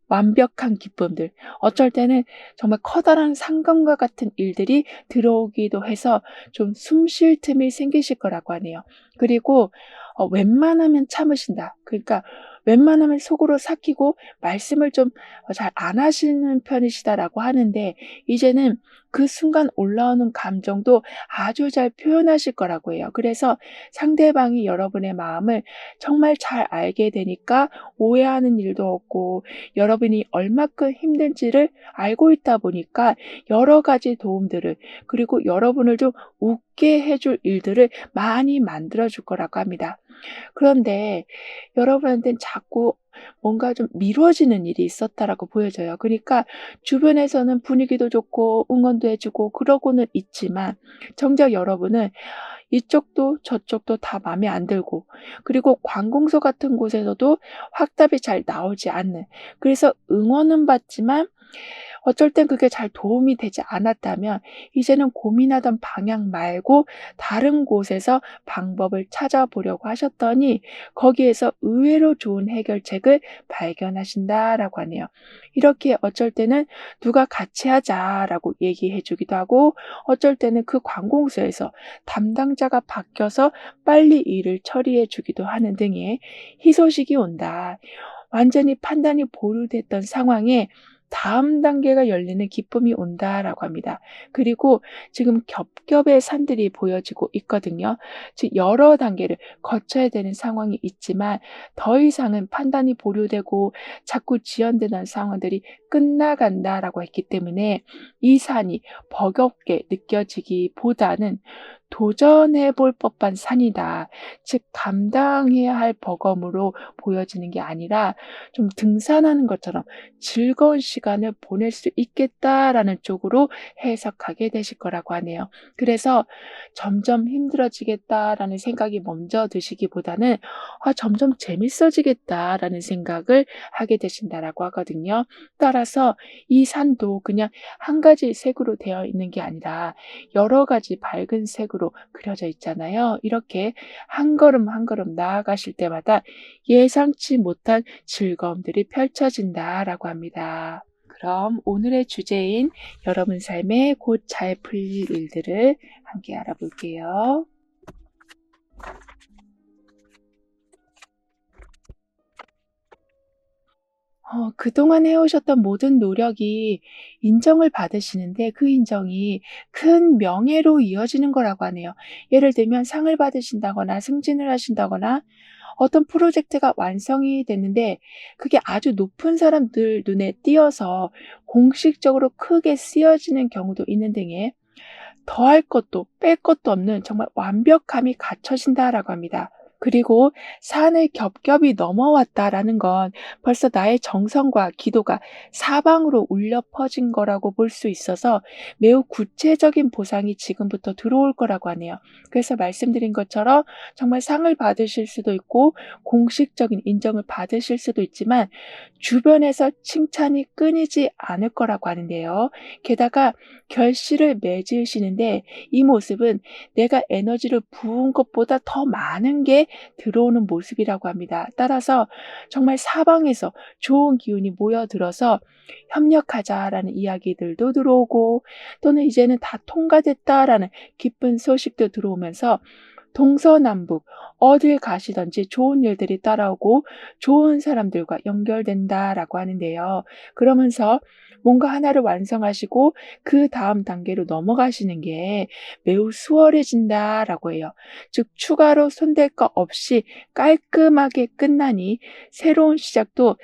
완벽한 기쁨들, 어쩔 때는 정말 커다란 상금과 같은 일들이 들어오기도 해서 좀 숨 쉴 틈이 생기실 거라고 하네요. 그리고 웬만하면 참으신다. 그러니까 웬만하면 속으로 삭히고 말씀을 좀 잘 안 하시는 편이시다라고 하는데 이제는 그 순간 올라오는 감정도 아주 잘 표현하실 거라고 해요. 그래서 상대방이 여러분의 마음을 정말 잘 알게 되니까 오해하는 일도 없고 여러분이 얼마큼 힘든지를 알고 있다 보니까 여러 가지 도움들을 그리고 여러분을 좀 웃게 해줄 일들을 많이 만들어 줄 거라고 합니다. 그런데 여러분한테는 자꾸 뭔가 좀 미뤄지는 일이 있었다라고 보여져요. 그러니까 주변에서는 분위기도 좋고 응원도 해 주고 그러고는 있지만 정작 여러분은 이쪽도 저쪽도 다 마음에 안 들고 그리고 관공서 같은 곳에서도 확답이 잘 나오지 않는, 그래서 응원은 받지만 어쩔 땐 그게 잘 도움이 되지 않았다면 이제는 고민하던 방향 말고 다른 곳에서 방법을 찾아보려고 하셨더니 거기에서 의외로 좋은 해결책을 발견하신다라고 하네요. 이렇게 어쩔 때는 "누가 같이 하자."라고 얘기해 주기도 하고 어쩔 때는 그 관공서에서 담당자가 바뀌어서 빨리 일을 처리해 주기도 하는 등의 희소식이 온다. 완전히 판단이 보류됐던 상황에 다음 단계가 열리는 기쁨이 온다라고 합니다. 그리고 지금 겹겹의 산들이 보여지고 있거든요. 즉 여러 단계를 거쳐야 되는 상황이 있지만 더 이상은 판단이 보류되고 자꾸 지연되는 상황들이 끝나간다라고 했기 때문에 이 산이 버겁게 느껴지기보다는 도전해 볼 법한 산이다. 즉 감당해야 할 버거움으로 보여지는 게 아니라 좀 등산하는 것처럼 즐거운 시간을 보낼 수 있겠다라는 쪽으로 해석하게 되실 거라고 하네요. 그래서 점점 힘들어지겠다라는 생각이 먼저 드시기보다는 점점 재밌어지겠다라는 생각을 하게 되신다라고 하거든요. 따라서 이 산도 그냥 한 가지 색으로 되어 있는 게 아니라 여러 가지 밝은 색으로 그려져 있잖아요. 이렇게 한 걸음 한 걸음 나아가실 때마다 예상치 못한 즐거움들이 펼쳐진다라고 합니다. 그럼 오늘의 주제인 여러분 삶에 곧 잘 풀릴 일들을 함께 알아볼게요. 그동안 해오셨던 모든 노력이 인정을 받으시는데 그 인정이 큰 명예로 이어지는 거라고 하네요. 예를 들면 상을 받으신다거나 승진을 하신다거나 어떤 프로젝트가 완성이 됐는데 그게 아주 높은 사람들 눈에 띄어서 공식적으로 크게 쓰여지는 경우도 있는 등의 더할 것도 뺄 것도 없는 정말 완벽함이 갖춰진다라고 합니다. 그리고 산을 겹겹이 넘어왔다라는 건 벌써 나의 정성과 기도가 사방으로 울려 퍼진 거라고 볼 수 있어서 매우 구체적인 보상이 지금부터 들어올 거라고 하네요. 그래서 말씀드린 것처럼 정말 상을 받으실 수도 있고 공식적인 인정을 받으실 수도 있지만 주변에서 칭찬이 끊이지 않을 거라고 하는데요. 게다가 결실을 맺으시는데 이 모습은 내가 에너지를 부은 것보다 더 많은 게 들어오는 모습이라고 합니다. 따라서 정말 사방에서 좋은 기운이 모여들어서 협력하자라는 이야기들도 들어오고 또는 이제는 다 통과됐다라는 기쁜 소식도 들어오면서 동서남북 어딜 가시든지 좋은 일들이 따라오고 좋은 사람들과 연결된다라고 하는데요. 그러면서 뭔가 하나를 완성하시고 그다음 단계로 넘어가시는 게 매우 수월해진다라고 해요. 즉 추가로 손댈 거 없이 깔끔하게 끝나니 새로운 시작도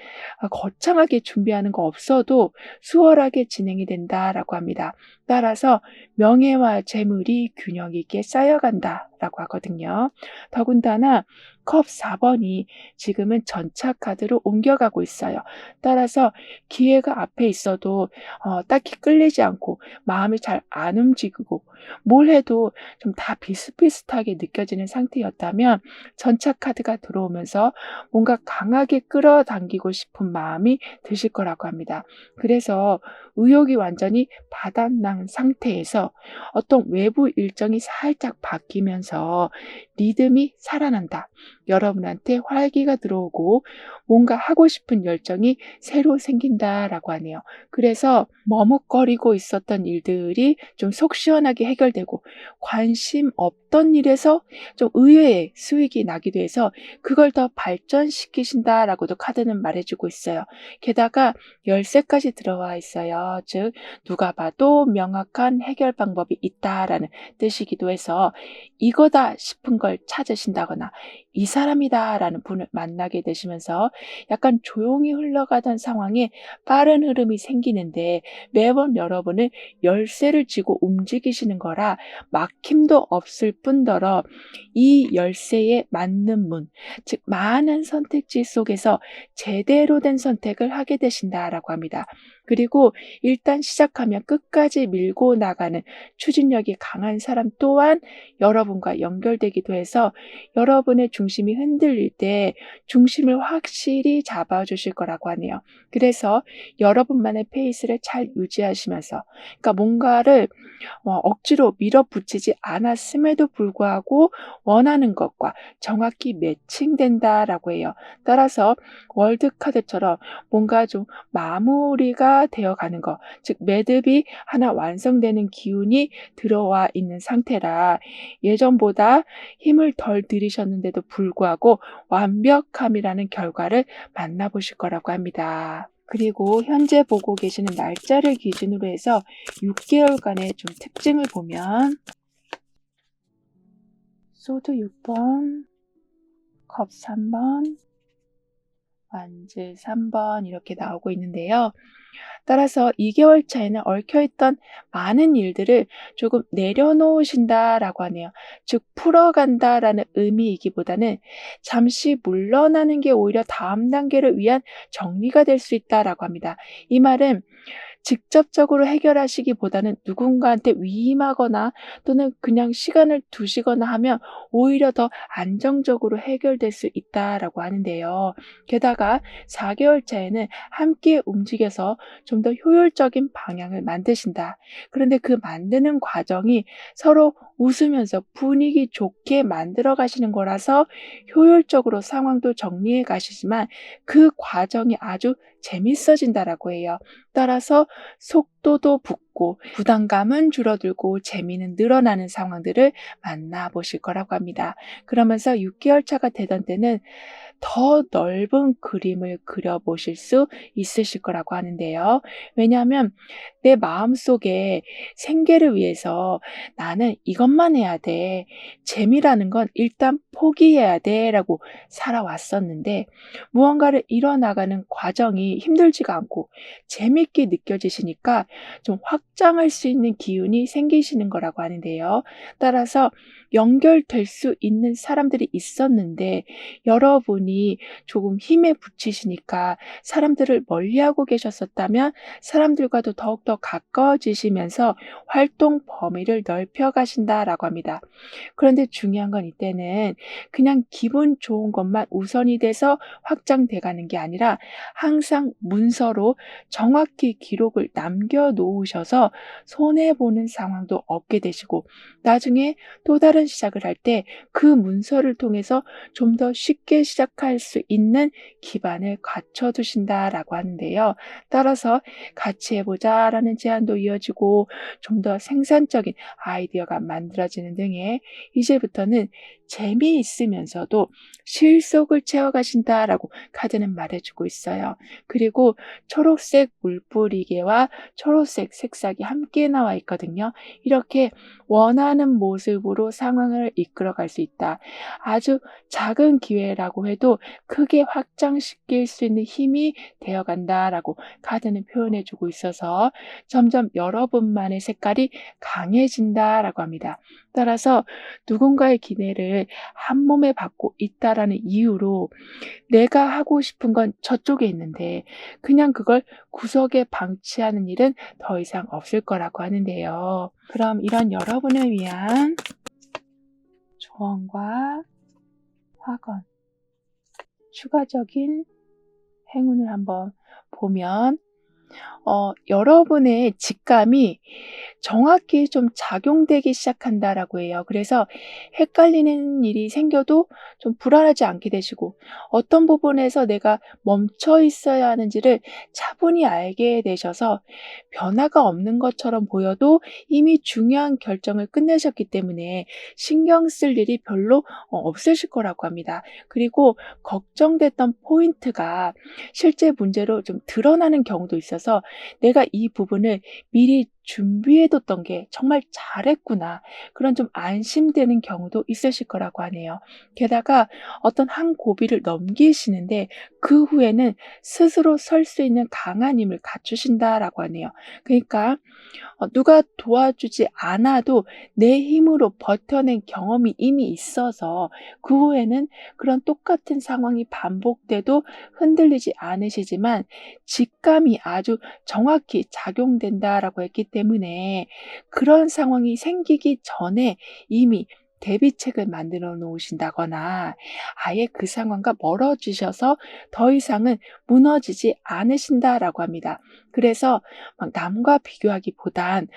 거창하게 준비하는 거 없어도 수월하게 진행이 된다라고 합니다. 따라서 명예와 재물이 균형 있게 쌓여간다라고 하거든요. 더군다나 컵 4번이 지금은 전차 카드로 옮겨가고 있어요. 따라서 기회가 앞에 있어도 딱히 끌리지 않고 마음이 잘 안 움직이고 뭘 해도 좀 다 비슷비슷하게 느껴지는 상태였다면 전차 카드가 들어오면서 뭔가 강하게 끌어당기고 싶은 마음이 드실 거라고 합니다. 그래서 의욕이 완전히 바닥난 상태에서 어떤 외부 일정이 살짝 바뀌면서 리듬이 살아난다. 여러분한테 활기가 들어오고 뭔가 하고 싶은 열정이 새로 생긴다라고 하네요. 그래서 머뭇거리고 있었던 일들이 좀 속 시원하게 해결되고 관심 없던 어떤 일에서 좀 의외의 수익이 나기도 해서 그걸 더 발전시키신다라고도 카드는 말해주고 있어요. 게다가 열쇠까지 들어와 있어요. 즉 누가 봐도 명확한 해결 방법이 있다라는 뜻이기도 해서 이거다 싶은 걸 찾으신다거나 이 사람이다라는 분을 만나게 되시면서 약간 조용히 흘러가던 상황에 빠른 흐름이 생기는데 매번 여러분은 열쇠를 쥐고 움직이시는 거라 막힘도 없을 뿐더러 이 열쇠에 맞는 문, 즉 많은 선택지 속에서 제대로 된 선택을 하게 되신다라고 합니다. 그리고 일단 시작하면 끝까지 밀고 나가는 추진력이 강한 사람 또한 여러분과 연결되기도 해서 여러분의 중심이 흔들릴 때 중심을 확실히 잡아주실 거라고 하네요. 그래서 여러분만의 페이스를 잘 유지하시면서 그러니까 뭔가를 억지로 밀어붙이지 않았음에도 불구하고 원하는 것과 정확히 매칭된다라고 해요. 따라서 월드카드처럼 뭔가 좀 마무리가 되어가는 것, 즉 매듭이 하나 완성되는 기운이 들어와 있는 상태라 예전보다 힘을 덜 들이셨는데도 불구하고 완벽함이라는 결과를 만나보실 거라고 합니다. 그리고 현재 보고 계시는 날짜를 기준으로 해서 6개월간의 좀 특징을 보면 소드 6번, 컵 3번, 완즈 3번 이렇게 나오고 있는데요. 따라서 2개월 차에는 얽혀있던 많은 일들을 조금 내려놓으신다라고 하네요. 즉 풀어간다라는 의미이기보다는 잠시 물러나는 게 오히려 다음 단계를 위한 정리가 될 수 있다라고 합니다. 이 말은 직접적으로 해결하시기보다는 누군가한테 위임하거나 또는 그냥 시간을 두시거나 하면 오히려 더 안정적으로 해결될 수 있다라고 하는데요. 게다가 4개월 차에는 함께 움직여서 좀 더 효율적인 방향을 만드신다. 그런데 그 만드는 과정이 서로 웃으면서 분위기 좋게 만들어 가시는 거라서 효율적으로 상황도 정리해 가시지만 그 과정이 아주 재밌어진다라고 해요. 따라서 속도도 붙고 부담감은 줄어들고 재미는 늘어나는 상황들을 만나보실 거라고 합니다. 그러면서 6개월 차가 되던 때는 더 넓은 그림을 그려보실 수 있으실 거라고 하는데요. 왜냐하면 내 마음속에 생계를 위해서 나는 이것만 해야 돼. 재미라는 건 일단 포기해야 돼. 라고 살아왔었는데 무언가를 이뤄나가는 과정이 힘들지가 않고 재밌게 느껴지시니까 좀 확장할 수 있는 기운이 생기시는 거라고 하는데요. 따라서 연결될 수 있는 사람들이 있었는데 여러분이 조금 힘에 부치시니까 사람들을 멀리하고 계셨었다면 사람들과도 더욱더 가까워지시면서 활동 범위를 넓혀 가신다라고 합니다. 그런데 중요한 건 이때는 그냥 기분 좋은 것만 우선이 돼서 확장돼 가는 게 아니라 항상 문서로 정확히 기록을 남겨 놓으셔서 손해보는 상황도 없게 되시고 나중에 또 다른 시작을 할 때 그 문서를 통해서 좀 더 쉽게 시작할 수 있는 기반을 갖춰두신다라고 하는데요. 따라서 같이 해보자라는 제안도 이어지고 좀 더 생산적인 아이디어가 만들어지는 등의 이제부터는 재미있으면서도 실속을 채워가신다라고 카드는 말해주고 있어요. 그리고 초록색 물뿌리개와 초록색 색상이 함께 나와 있거든요. 이렇게 원하는 모습으로 상황을 이끌어갈 수 있다. 아주 작은 기회라고 해도 크게 확장시킬 수 있는 힘이 되어간다라고 카드는 표현해주고 있어서 점점 여러분만의 색깔이 강해진다라고 합니다. 따라서 누군가의 기대를 한 몸에 받고 있다라는 이유로 내가 하고 싶은 건 저쪽에 있는데 그냥 그걸 구석에 방치하는 일은 더 이상 없을 거라고 하는데요. 그럼 이런 여러분을 위한 조언과 확언, 추가적인 행운을 한번 보면 여러분의 직감이 정확히 좀 작용되기 시작한다라고 해요. 그래서 헷갈리는 일이 생겨도 좀 불안하지 않게 되시고 어떤 부분에서 내가 멈춰 있어야 하는지를 차분히 알게 되셔서 변화가 없는 것처럼 보여도 이미 중요한 결정을 끝내셨기 때문에 신경 쓸 일이 별로 없으실 거라고 합니다. 그리고 걱정됐던 포인트가 실제 문제로 좀 드러나는 경우도 있어서 '내가 이 부분을 미리 준비해 뒀던 게 정말 잘했구나.' 그런 좀 안심되는 경우도 있으실 거라고 하네요. 게다가 어떤 한 고비를 넘기시는데 그 후에는 스스로 설 수 있는 강한 힘을 갖추신다라고 하네요. 그러니까 누가 도와주지 않아도 내 힘으로 버텨낸 경험이 이미 있어서 그 후에는 그런 똑같은 상황이 반복돼도 흔들리지 않으시지만 직감이 아주 정확히 작용된다라고 했기 때문에 그런 상황이 생기기 전에 이미 대비책을 만들어 놓으신다거나 아예 그 상황과 멀어지셔서 더 이상은 무너지지 않으신다라고 합니다. 그래서 막 남과 비교하기보단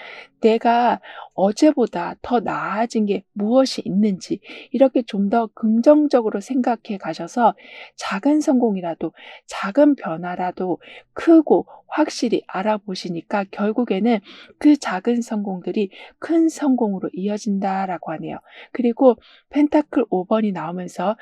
내가 어제보다 더 나아진 게 무엇이 있는지 이렇게 좀 더 긍정적으로 생각해 가셔서 작은 성공이라도 작은 변화라도 크고 확실히 알아보시니까 결국에는 그 작은 성공들이 큰 성공으로 이어진다라고 하네요. 그리고 펜타클 5 번이 나오면서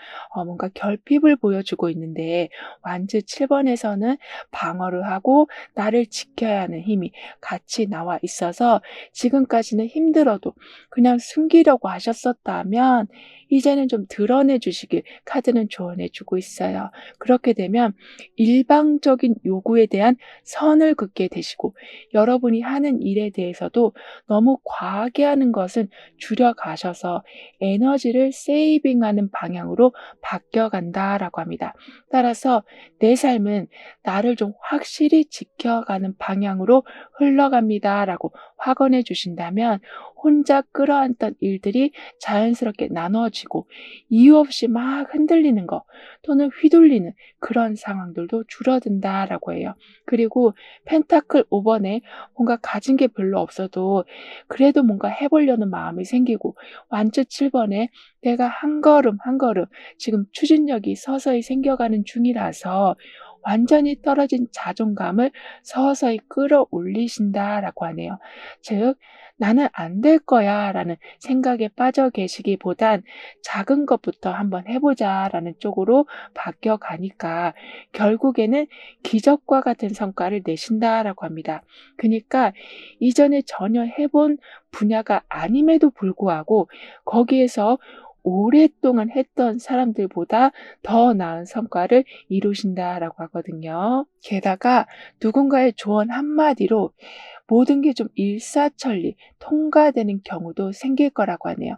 뭔가 결핍을 보여주고 있는데 완즈 7 번에서는 방어를 하고 나를 지켜야 하는 힘이 같이 나와 있어서 지금까지는 힘들어도 그냥 숨기려고 하셨었다면 이제는 좀 드러내 주시길 카드는 조언해 주고 있어요. 그렇게 되면 일방적인 요구에 대한 선을 긋게 되시고 여러분이 하는 일에 대해서도 너무 과하게 하는 것은 줄여 가셔서 에너지를 세이빙하는 방향으로 바뀌어 간다라고 합니다. 따라서 내 삶은 나를 좀 확실히 지켜가는 방향으로 흘러갑니다라고 확언해 주신다면 혼자 끌어안던 일들이 자연스럽게 나눠지고 이유 없이 막 흔들리는 거 또는 휘둘리는 그런 상황들도 줄어든다라고 해요. 그리고 펜타클 5 번에 뭔가 가진 게 별로 없어도 그래도 뭔가 해 보려는 마음이 생기고 완주 7 번에 내가 한 걸음 한 걸음 지금 추진력이 서서히 생겨가는 중이라서 완전히 떨어진 자존감을 서서히 끌어올리신다라고 하네요. 즉 '나는 안 될 거야.'라는 생각에 빠져 계시기보단 '작은 것부터 한번 해 보자.'라는 쪽으로 바뀌어 가니까 결국에는 기적과 같은 성과를 내신다라고 합니다. 그니까 이전에 전혀 해본 분야가 아님에도 불구하고 거기에서 오랫동안 했던 사람들보다 더 나은 성과를 이루신다라고 하거든요. 게다가 누군가의 조언 한마디로 모든 게 좀 일사천리 통과되는 경우도 생길 거라고 하네요.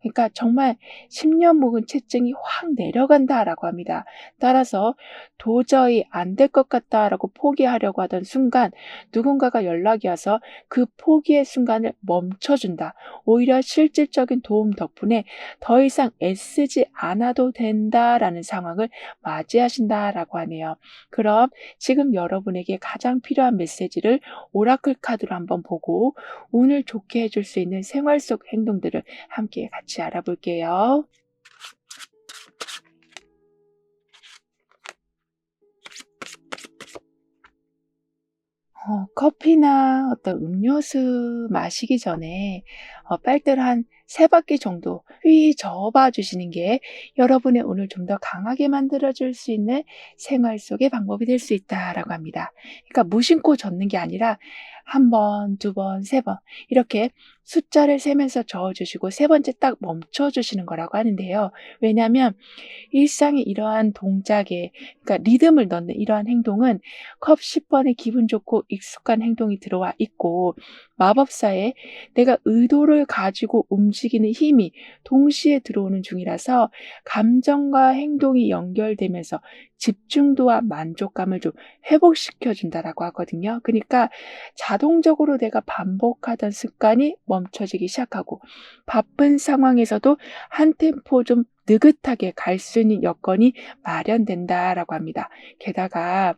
그러니까 정말 10년 묵은 채증이 확 내려간다라고 합니다. 따라서 도저히 안 될 것 같다라고 포기하려고 하던 순간 누군가가 연락이 와서 그 포기의 순간을 멈춰준다. 오히려 실질적인 도움 덕분에 더 이상 애쓰지 않아도 된다라는 상황을 맞이하신다라고 하네요. 그럼 지금 여러분에게 가장 필요한 메시지를 오라클 카드로 한번 보고 운을 좋게 해줄 수 있는 생활 속 행동들을 함께 같이 알아볼게요. 커피나 어떤 음료수 마시기 전에 빨대를 한 3 바퀴 정도 휘 저어 봐 주시는 게 여러분의 운을 좀 더 강하게 만들어 줄 수 있는 생활 속의 방법이 될 수 있다라고 합니다. 그러니까 무심코 젓는 게 아니라 1 번, 2 번, 3번 이렇게 숫자를 세면서 저어 주시고 세 번째 딱 멈춰 주시는 거라고 하는데요. 왜냐하면 일상의 이러한 동작에 그러니까 리듬을 넣는 이러한 행동은 컵 10 번의 기분 좋고 익숙한 행동이 들어와 있고 마법사에 내가 의도를 가지고 움직이는 힘이 동시에 들어오는 중이라서 감정과 행동이 연결되면서 집중도와 만족감을 좀 회복시켜 준다라고 하거든요. 그러니까 자동적으로 내가 반복하던 습관이 멈춰지기 시작하고 바쁜 상황에서도 한 템포 좀 느긋하게 갈 수 있는 여건이 마련된다라고 합니다. 게다가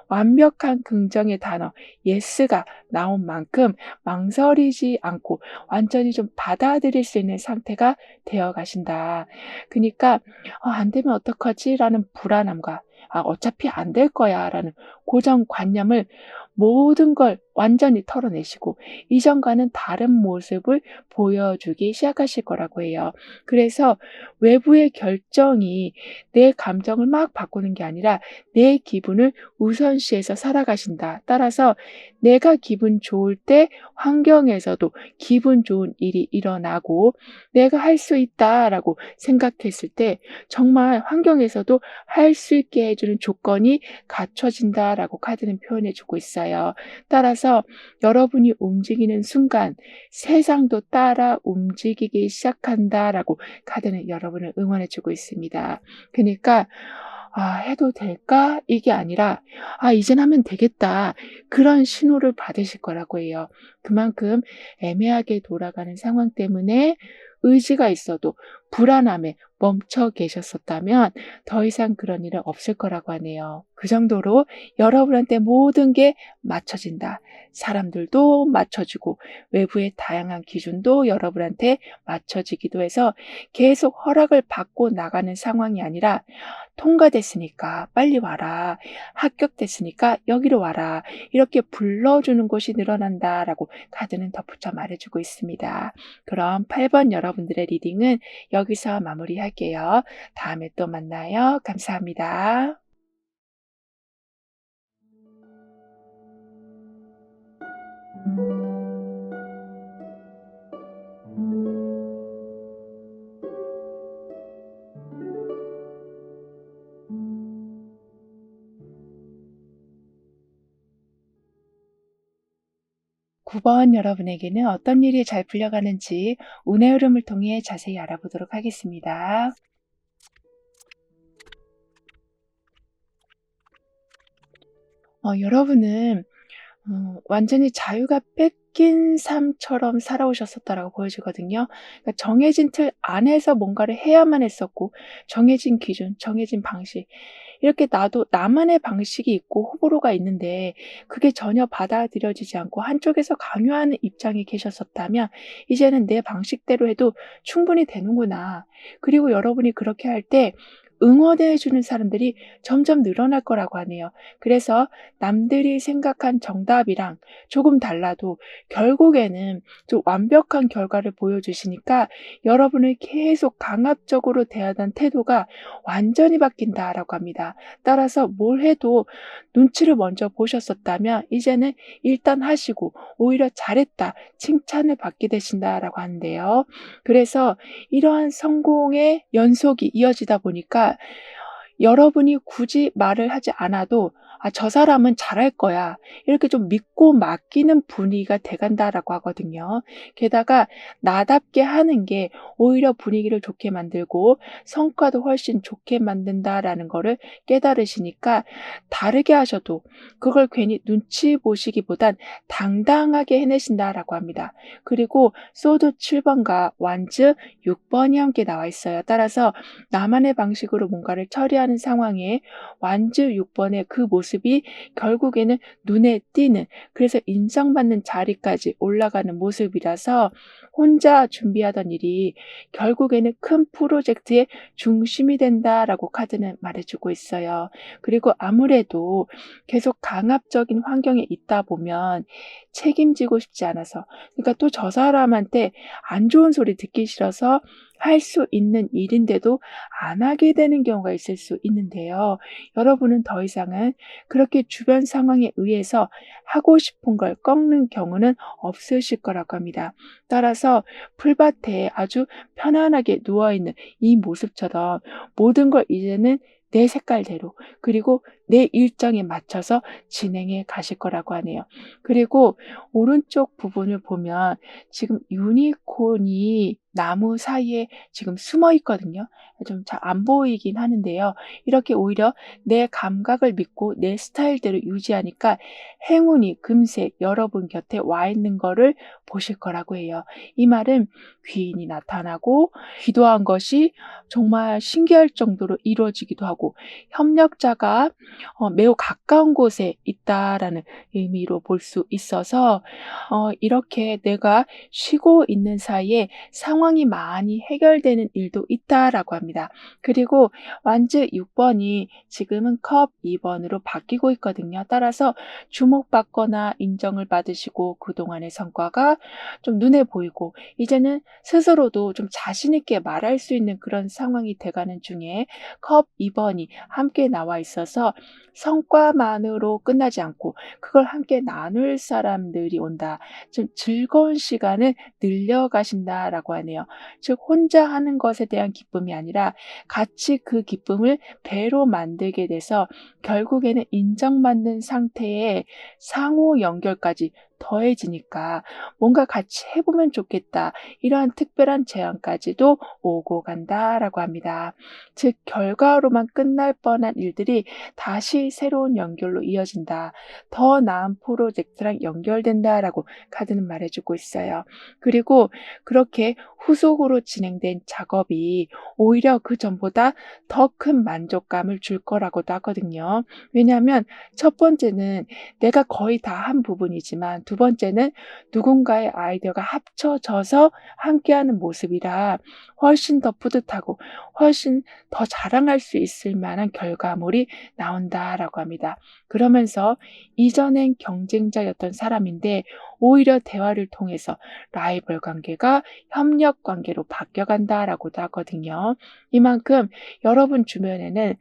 완벽한 긍정의 단어 yes가 나온 만큼 망설이지 않고 완전히 좀 받아들일 수 있는 상태가 되어 가신다. 그니까 '안 되면 어떡하지?'라는 불안함과 '아 어차피 안 될 거야.'라는 고정관념을 모든 걸 완전히 털어내시고 이전과는 다른 모습을 보여주기 시작하실 거라고 해요. 그래서 외부의 결정이 내 감정을 막 바꾸는 게 아니라 내 기분을 우선시해서 살아가신다. 따라서 내가 기분 좋을 때 환경에서도 기분 좋은 일이 일어나고 '내가 할 수 있다.'라고 생각했을 때 정말 환경에서도 할 수 있게 해 주는 조건이 갖춰진다라고 카드는 표현해 주고 있어요. 따라서 여러분이 움직이는 순간 '세상도 따라 움직이기 시작한다.'라고 카드는 여러분을 응원해 주고 있습니다. 그니까 '아 해도 될까?' 이게 아니라 '아 이젠 하면 되겠다.' 그런 신호를 받으실 거라고 해요. 그만큼 애매하게 돌아가는 상황 때문에 의지가 있어도 불안함에 멈춰 계셨었다면 더 이상 그런 일은 없을 거라고 하네요. 그 정도로 여러분한테 모든 게 맞춰진다. 사람들도 맞춰주고 외부의 다양한 기준도 여러분한테 맞춰지기도 해서 계속 허락을 받고 나가는 상황이 아니라 통과됐으니까 빨리 와라. 합격됐으니까 여기로 와라. 이렇게 불러주는 곳이 늘어난다라고 카드는 덧붙여 말해주고 있습니다. 그럼 8번 여러분들의 리딩은 여기서 마무리할게요. 다음에 또 만나요. 감사합니다. 9번 여러분에게는 어떤 일이 잘 풀려가는지 운의 흐름을 통해 자세히 알아보도록 하겠습니다. 여러분은 완전히 자유가 뺏긴 삶처럼 살아오셨었다라고 보여지거든요. 그러니까 정해진 틀 안에서 뭔가를 해야만 했었고 정해진 기준, 정해진 방식 이렇게 나도 나만의 방식이 있고 호불호가 있는데 그게 전혀 받아들여지지 않고 한쪽에서 강요하는 입장에 계셨었다면 이제는 '내 방식대로 해도 충분히 되는구나.' 그리고 여러분이 그렇게 할 때 응원해 주는 사람들이 점점 늘어날 거라고 하네요. 그래서 남들이 생각한 정답이랑 조금 달라도 결국에는 좀 완벽한 결과를 보여주시니까 여러분을 계속 강압적으로 대하던 태도가 완전히 바뀐다라고 합니다. 따라서 뭘 해도 눈치를 먼저 보셨었다면 이제는 일단 하시고 오히려 잘했다, 칭찬을 받게 되신다라고 하는데요. 그래서 이러한 성공의 연속이 이어지다 보니까 여러분이 굳이 말을 하지 않아도 '아 저 사람은 잘할 거야.' 이렇게 좀 믿고 맡기는 분위기가 돼 간다라고 하거든요. 게다가 나답게 하는 게 오히려 분위기를 좋게 만들고 성과도 훨씬 좋게 만든다라는 거를 깨달으시니까 다르게 하셔도 그걸 괜히 눈치 보시기보단 당당하게 해내신다라고 합니다. 그리고 소드 7 번과 완즈 6 번이 함께 나와 있어요. 따라서 나만의 방식으로 뭔가를 처리하는 상황에 완즈 6 번의 그 모습이 결국에는 눈에 띄는 그래서 인정받는 자리까지 올라가는 모습이라서 혼자 준비하던 일이 결국에는 큰 프로젝트의 중심이 된다라고 카드는 말해주고 있어요. 그리고 아무래도 계속 강압적인 환경에 있다 보면 책임지고 싶지 않아서 그러니까 또 저 사람한테 안 좋은 소리 듣기 싫어서 할 수 있는 일인데도 안 하게 되는 경우가 있을 수 있는데요. 여러분은 더 이상은 그렇게 주변 상황에 의해서 하고 싶은 걸 꺾는 경우는 없으실 거라고 합니다. 따라서 풀밭에 아주 편안하게 누워있는 이 모습처럼 모든 걸 이제는 내 색깔대로 그리고 내 일정에 맞춰서 진행해 가실 거라고 하네요. 그리고 오른쪽 부분을 보면 지금 유니콘이 나무 사이에 지금 숨어 있거든요. 좀 잘 안 보이긴 하는데요. 이렇게 오히려 내 감각을 믿고 내 스타일대로 유지하니까 행운이 금세 여러분 곁에 와 있는 거를 보실 거라고 해요. 이 말은 귀인이 나타나고 기도한 것이 정말 신기할 정도로 이루어지기도 하고 협력자가 매우 가까운 곳에 있다라는 의미로 볼 수 있어서 이렇게 내가 쉬고 있는 사이에 상황이 많이 해결되는 일도 있다라고 합니다. 그리고 완즈 6번이 지금은 컵 2번으로 바뀌고 있거든요. 따라서 주목받거나 인정을 받으시고 그동안의 성과가 좀 눈에 보이고 이제는 스스로도 좀 자신 있게 말할 수 있는 그런 상황이 돼가는 중에 컵 2번이 함께 나와 있어서 성과만으로 끝나지 않고 그걸 함께 나눌 사람들이 온다. 좀 즐거운 시간을 늘려가신다라고 하네요. 즉 혼자 하는 것에 대한 기쁨이 아니라 같이 그 기쁨을 배로 만들게 돼서 결국에는 인정받는 상태의 상호 연결까지 더해지니까 뭔가 같이 해보면 좋겠다. 이러한 특별한 제안까지도 오고 간다라고 합니다. 즉 결과로만 끝날 뻔한 일들이 다시 새로운 연결로 이어진다. 더 나은 프로젝트랑 연결된다라고 카드는 말해주고 있어요. 그리고 그렇게 후속으로 진행된 작업이 오히려 그 전보다 더 큰 만족감을 줄 거라고도 하거든요. 왜냐하면 첫 번째는 내가 거의 다 한 부분이지만 두 번째는 누군가의 아이디어가 합쳐져서 함께하는 모습이라 훨씬 더 뿌듯하고 훨씬 더 자랑할 수 있을 만한 결과물이 나온다라고 합니다. 그러면서 이전엔 경쟁자였던 사람인데 오히려 대화를 통해서 라이벌 관계가 협력 관계로 바뀌어간다라고도 하거든요. 이만큼 여러분 주변에는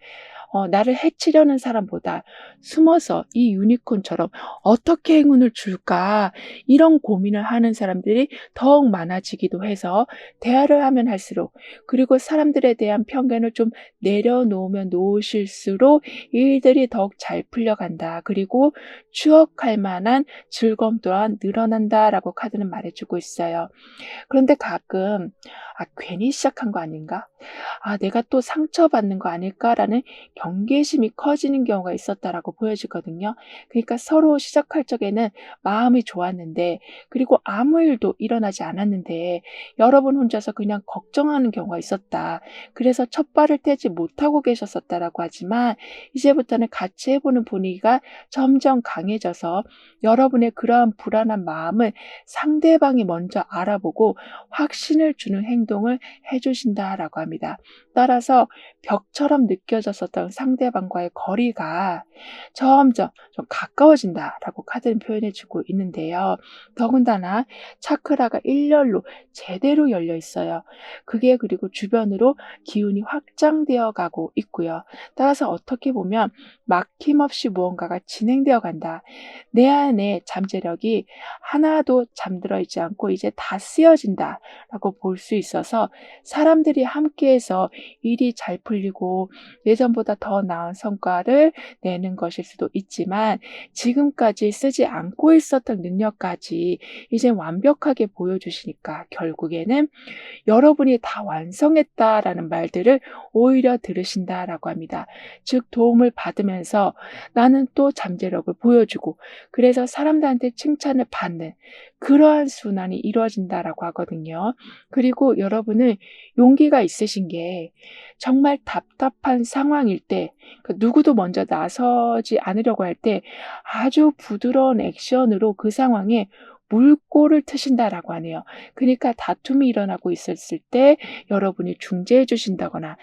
나를 해치려는 사람보다 숨어서 이 유니콘처럼 '어떻게 행운을 줄까?' 이런 고민을 하는 사람들이 더욱 많아지기도 해서 대화를 하면 할수록 그리고 사람들에 대한 편견을 좀 내려놓으면 놓으실수록 일들이 더욱 잘 풀려간다. 그리고 추억할 만한 즐거움 또한 늘어난다라고 카드는 말해주고 있어요. 그런데 가끔 '아 괜히 시작한 거 아닌가? 아 내가 또 상처받는 거 아닐까?'라는 경계심이 커지는 경우가 있었다라고 보여지거든요. 그러니까 서로 시작할 적에는 마음이 좋았는데 그리고 아무 일도 일어나지 않았는데 여러분 혼자서 그냥 걱정하는 경우가 있었다. 그래서 첫 발을 떼지 못하고 계셨었다라고 하지만 이제부터는 같이 해보는 분위기가 점점 강해져서 여러분의 그러한 불안한 마음을 상대방이 먼저 알아보고 확신을 주는 행동을 해주신다라고 합니다. 따라서 벽처럼 느껴졌었던 상대방과의 거리가 점점 좀 가까워진다라고 카드는 표현해 주고 있는데요. 더군다나 차크라가 일렬로 제대로 열려 있어요. 그게 그리고 주변으로 기운이 확장되어 가고 있고요. 따라서 어떻게 보면 막힘없이 무언가가 진행되어 간다. 내 안에 잠재력이 하나도 잠들어 있지 않고 이제 다 쓰여진다라고 볼 수 있어서 사람들이 함께해서 일이 잘 풀리고 예전보다 더 나은 성과를 내는 것일 수도 있지만 지금까지 쓰지 않고 있었던 능력까지 이제 완벽하게 보여주시니까 결국에는 여러분이 다 완성했다라는 말들을 오히려 들으신다라고 합니다. 즉 도움을 받으면서 나는 또 잠재력을 보여주고 그래서 사람들한테 칭찬을 받는 그러한 순환이 이루어진다라고 하거든요. 그리고 여러분은 용기가 있으신 게 정말 답답한 상황일 때 누구도 먼저 나서지 않으려고 할 때 아주 부드러운 액션으로 그 상황에 물꼬를 트신다라고 하네요. 그러니까 다툼이 일어나고 있었을 때 여러분이 중재해 주신다거나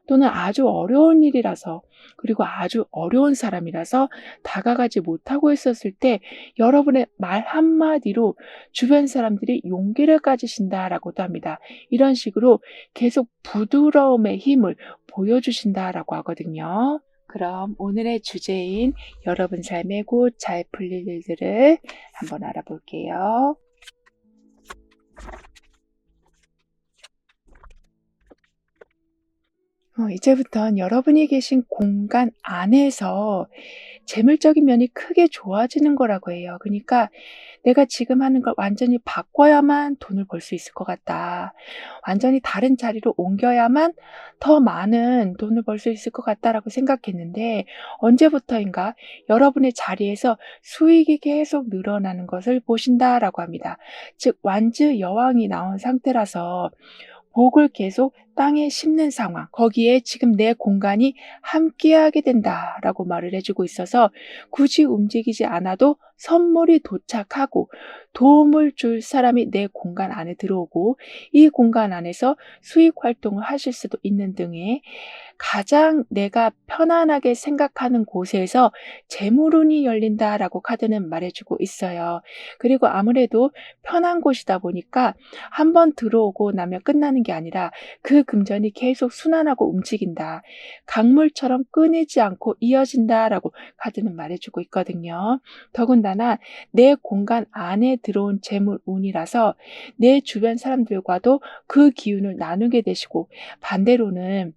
또는 아주 어려운 일이라서 그리고 아주 어려운 사람이라서 다가가지 못하고 있었을 때 여러분의 말 한마디로 주변 사람들이 용기를 가지신다라고도 합니다. 이런 식으로 계속 부드러움의 힘을 보여주신다라고 하거든요. 그럼 오늘의 주제인 여러분 삶에 곧 잘 풀릴 일들을 한번 알아볼게요. 이제부턴 여러분이 계신 공간 안에서 재물적인 면이 크게 좋아지는 거라고 해요. 그러니까 '내가 지금 하는 걸 완전히 바꿔야만 돈을 벌 수 있을 것 같다. 완전히 다른 자리로 옮겨야만 더 많은 돈을 벌 수 있을 것 같다.'라고 생각했는데 언제부터인가 여러분의 자리에서 수익이 계속 늘어나는 것을 보신다라고 합니다. 즉 완즈 여왕이 나온 상태라서 복을 계속 땅에 심는 상황, 거기에 지금 내 공간이 함께하게 된다라고 말을 해주고 있어서 굳이 움직이지 않아도 선물이 도착하고 도움을 줄 사람이 내 공간 안에 들어오고 이 공간 안에서 수익 활동을 하실 수도 있는 등의 가장 내가 편안하게 생각하는 곳에서 재물운이 열린다라고 카드는 말해주고 있어요. 그리고 아무래도 편한 곳이다 보니까 한번 들어오고 나면 끝나는 게 아니라 그 금전이 계속 순환하고 움직인다. 강물처럼 끊이지 않고 이어진다라고 카드는 말해주고 있거든요. 더군다나 내 공간 안에 들어온 재물운이라서 내 주변 사람들과도 그 기운을 나누게 되시고 반대로는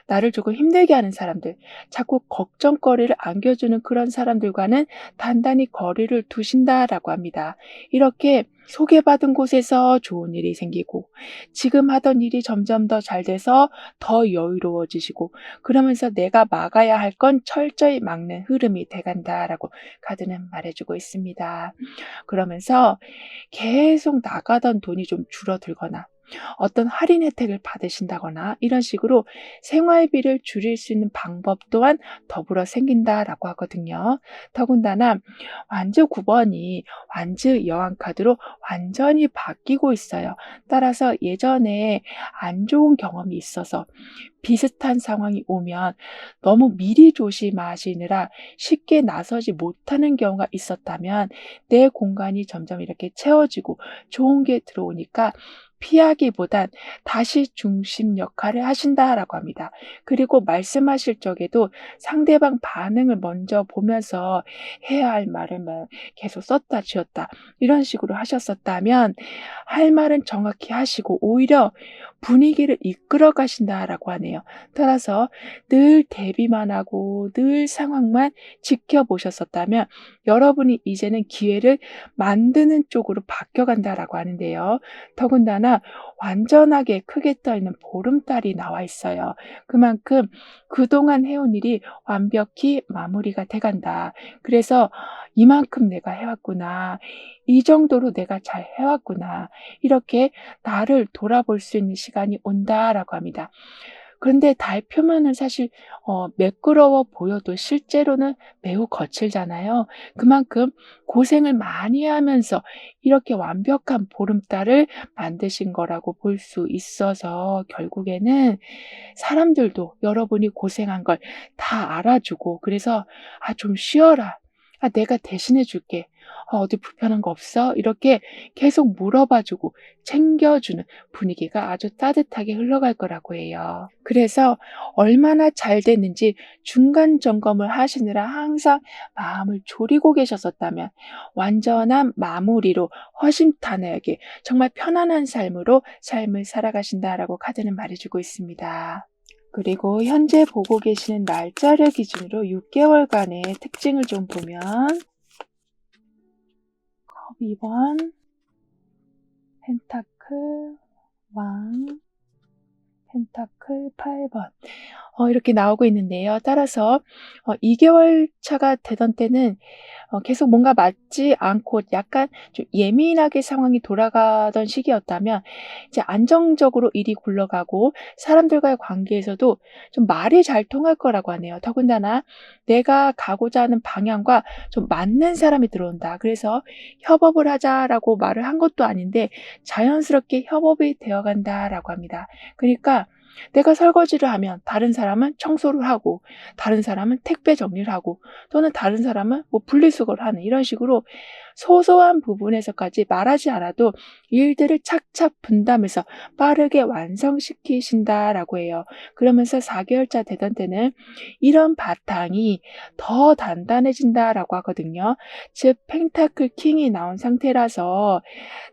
나를 조금 힘들게 하는 사람들, 자꾸 걱정거리를 안겨주는 그런 사람들과는 단단히 거리를 두신다라고 합니다. 이렇게 소개받은 곳에서 좋은 일이 생기고 지금 하던 일이 점점 더 잘 돼서 더 여유로워지시고 그러면서 내가 막아야 할 건 철저히 막는 흐름이 돼간다라고 카드는 말해주고 있습니다. 그러면서 계속 나가던 돈이 좀 줄어들거나 어떤 할인 혜택을 받으신다거나 이런 식으로 생활비를 줄일 수 있는 방법 또한 더불어 생긴다라고 하거든요. 더군다나 완즈 9번이 완즈 여왕 카드로 완전히 바뀌고 있어요. 따라서 예전에 안 좋은 경험이 있어서 비슷한 상황이 오면 너무 미리 조심하시느라 쉽게 나서지 못하는 경우가 있었다면 내 공간이 점점 이렇게 채워지고 좋은 게 들어오니까 피하기보단 다시 중심 역할을 하신다라고 합니다. 그리고 말씀하실 적에도 상대방 반응을 먼저 보면서 해야 할 말을 계속 썼다 지었다 이런 식으로 하셨었다면 할 말은 정확히 하시고 오히려 분위기를 이끌어 가신다라고 하네요. 따라서 늘 대비만 하고 늘 상황만 지켜보셨었다면 여러분이 이제는 기회를 만드는 쪽으로 바뀌어간다라고 하는데요. 더군다나 완전하게 크게 떠있는 보름달이 나와 있어요. 그만큼 그동안 해온 일이 완벽히 마무리가 돼간다. 그래서 이만큼 내가 해왔구나. 이 정도로 내가 잘 해왔구나. 이렇게 나를 돌아볼 수 있는 시간이 온다라고 합니다. 그런데 달 표면은 사실 매끄러워 보여도 실제로는 매우 거칠잖아요. 그만큼 고생을 많이 하면서 이렇게 완벽한 보름달을 만드신 거라고 볼 수 있어서 결국에는 사람들도 여러분이 고생한 걸 다 알아주고 그래서 "아 좀 쉬어라. 아 내가 대신해 줄게. 어디 불편한 거 없어?" 이렇게 계속 물어봐 주고 챙겨 주는 분위기가 아주 따뜻하게 흘러갈 거라고 해요. 그래서 얼마나 잘 됐는지 중간 점검을 하시느라 항상 마음을 졸이고 계셨었다면 완전한 마무리로 허심탄회하게 정말 편안한 삶으로 삶을 살아가신다라고 카드는 말해주고 있습니다. 그리고 현재 보고 계시는 날짜를 기준으로 6개월간의 특징을 좀 보면 컵 2번, 펜타클, 왕, 펜타클 8번 이렇게 나오고 있는데요. 따라서 2개월 차가 되던 때는 계속 뭔가 맞지 않고 약간 좀 예민하게 상황이 돌아가던 시기였다면 이제 안정적으로 일이 굴러가고 사람들과의 관계에서도 좀 말이 잘 통할 거라고 하네요. 더군다나 내가 가고자 하는 방향과 좀 맞는 사람이 들어온다. 그래서 협업을 하자라고 말을 한 것도 아닌데 자연스럽게 협업이 되어 간다라고 합니다. 그러니까 내가 설거지를 하면 다른 사람은 청소를 하고 다른 사람은 택배 정리를 하고 또는 다른 사람은 뭐 분리수거를 하는 이런 식으로 소소한 부분에서까지 말하지 않아도 일들을 착착 분담해서 빠르게 완성시키신다라고 해요. 그러면서 4개월차 되던 때는 이런 바탕이 더 단단해진다라고 하거든요. 즉 펜타클 킹이 나온 상태라서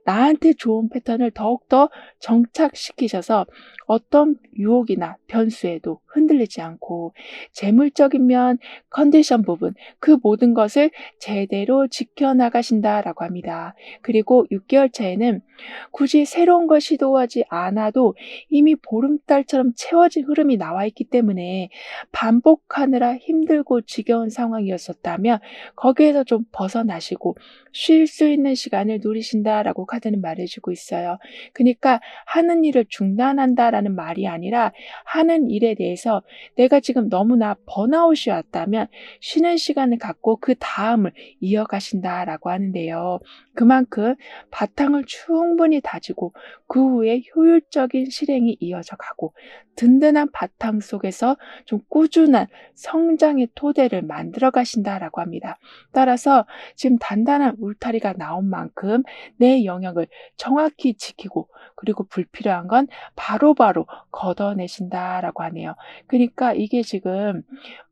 나한테 좋은 패턴을 더욱더 정착시키셔서 어떤 유혹이나 변수에도 흔들리지 않고 재물적인 면, 컨디션 부분 그 모든 것을 제대로 지켜나가신다라고 합니다. 그리고 6개월 차에는 굳이 새로운 걸 시도하지 않아도 이미 보름달처럼 채워진 흐름이 나와 있기 때문에 반복하느라 힘들고 지겨운 상황이었었다면 거기에서 좀 벗어나시고 쉴 수 있는 시간을 누리신다라고 카드는 말해주고 있어요. 그러니까 하는 일을 중단한다라는 말이 아니라 하는 일에 대해서 내가 지금 너무나 번아웃이 왔다면 쉬는 시간을 갖고 그 다음을 이어가신다라고 하는데요. 그만큼 바탕을 충분히 다지고 그 후에 효율적인 실행이 이어져 가고 든든한 바탕 속에서 좀 꾸준한 성장의 토대를 만들어 가신다라고 합니다. 따라서 지금 단단한 울타리가 나온 만큼 내 영역을 정확히 지키고 그리고 불필요한 건 바로바로 걷어내신다라고 하네요. 그러니까 이게 지금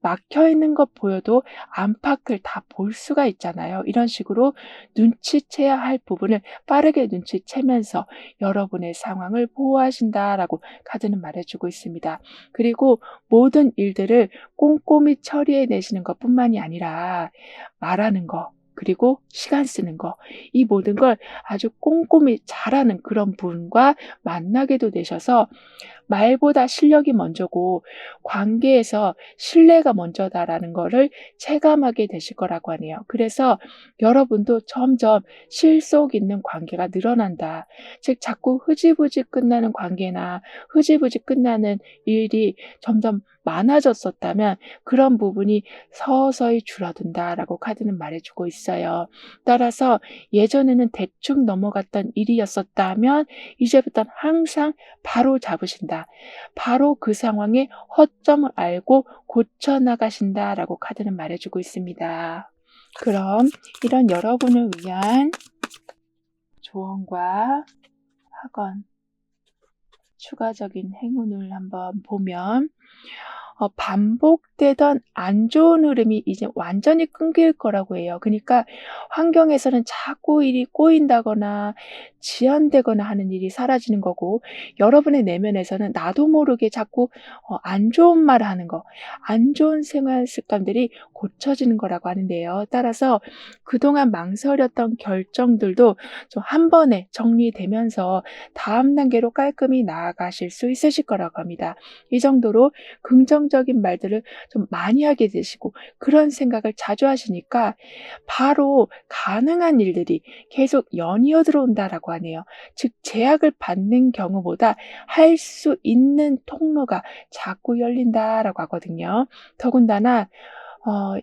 막혀 있는 것 보여도 안팎을 다 볼 수가 있잖아요. 이런 식으로 눈치채야 할 부분을 빠르게 눈치채면서 여러분의 상황을 보호하신다라고 카드는 말해주고 있습니다. 그리고 모든 일들을 꼼꼼히 처리해 내시는 것뿐만이 아니라 말하는 거, 그리고 시간 쓰는 거, 이 모든 걸 아주 꼼꼼히 잘하는 그런 분과 만나게도 되셔서 말보다 실력이 먼저고 관계에서 신뢰가 먼저다라는 거를 체감하게 되실 거라고 하네요. 그래서 여러분도 점점 실속 있는 관계가 늘어난다. 즉 자꾸 흐지부지 끝나는 관계나 흐지부지 끝나는 일이 점점 많아졌었다면 그런 부분이 서서히 줄어든다라고 카드는 말해주고 있어요. 따라서 예전에는 대충 넘어갔던 일이었었다면 이제부터는 항상 바로 잡으신다. 바로 그 상황의 허점을 알고 고쳐나가신다라고 카드는 말해주고 있습니다. 그럼 이런 여러분을 위한 조언과 학원, 추가적인 행운을 한번 보면 반복되던 안 좋은 흐름이 이제 완전히 끊길 거라고 해요. 그러니까 환경에서는 자꾸 일이 꼬인다거나 지연되거나 하는 일이 사라지는 거고 여러분의 내면에서는 나도 모르게 자꾸 안 좋은 말을 하는 거, 안 좋은 생활 습관들이 고쳐지는 거라고 하는데요. 따라서 그동안 망설였던 결정들도 좀 한 번에 정리되면서 다음 단계로 깔끔히 나아가실 수 있으실 거라고 합니다. 이 정도로 긍정적인 말들을 좀 많이 하게 되시고 그런 생각을 자주 하시니까 바로 가능한 일들이 계속 연이어 들어온다라고 하네요. 즉 제약을 받는 경우보다 할 수 있는 통로가 자꾸 열린다라고 하거든요. 더군다나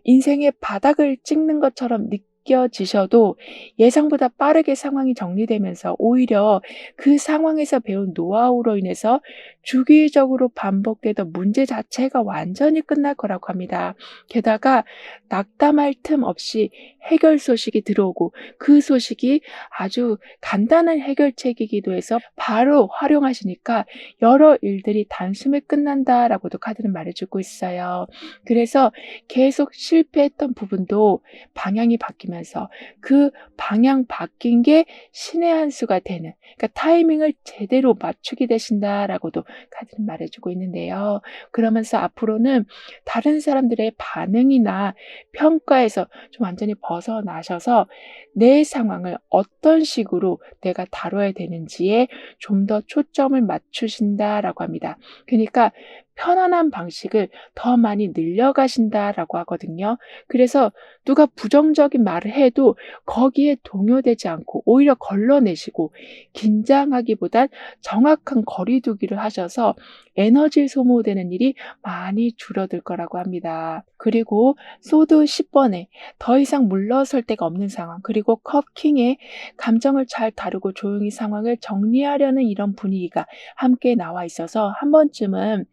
인생의 바닥을 찍는 것처럼 느껴지셔도 예상보다 빠르게 상황이 정리되면서 오히려 그 상황에서 배운 노하우로 인해서 주기적으로 반복되던 문제 자체가 완전히 끝날 거라고 합니다. 게다가 낙담할 틈 없이 해결 소식이 들어오고 그 소식이 아주 간단한 해결책이기도 해서 바로 활용하시니까 여러 일들이 단숨에 끝난다라고도 카드는 말해주고 있어요. 그래서 계속 실패했던 부분도 방향이 바뀌면서 그 방향 바뀐 게 신의 한 수가 되는, 그러니까 타이밍을 제대로 맞추게 되신다라고도 카드는 말해주고 있는데요. 그러면서 앞으로는 다른 사람들의 반응이나 평가에서 좀 완전히 벗어나셔서 내 상황을 어떤 식으로 내가 다뤄야 되는지에 좀 더 초점을 맞추신다라고 합니다. 그러니까 편안한 방식을 더 많이 늘려가신다라고 하거든요. 그래서 누가 부정적인 말을 해도 거기에 동요되지 않고 오히려 걸러내시고 긴장하기보단 정확한 거리두기를 하셔서 에너지 소모되는 일이 많이 줄어들 거라고 합니다. 그리고 소드 10번에 더 이상 물러설 데가 없는 상황, 그리고 컵킹에 감정을 잘 다루고 조용히 상황을 정리하려는 이런 분위기가 함께 나와 있어서 한 번쯤은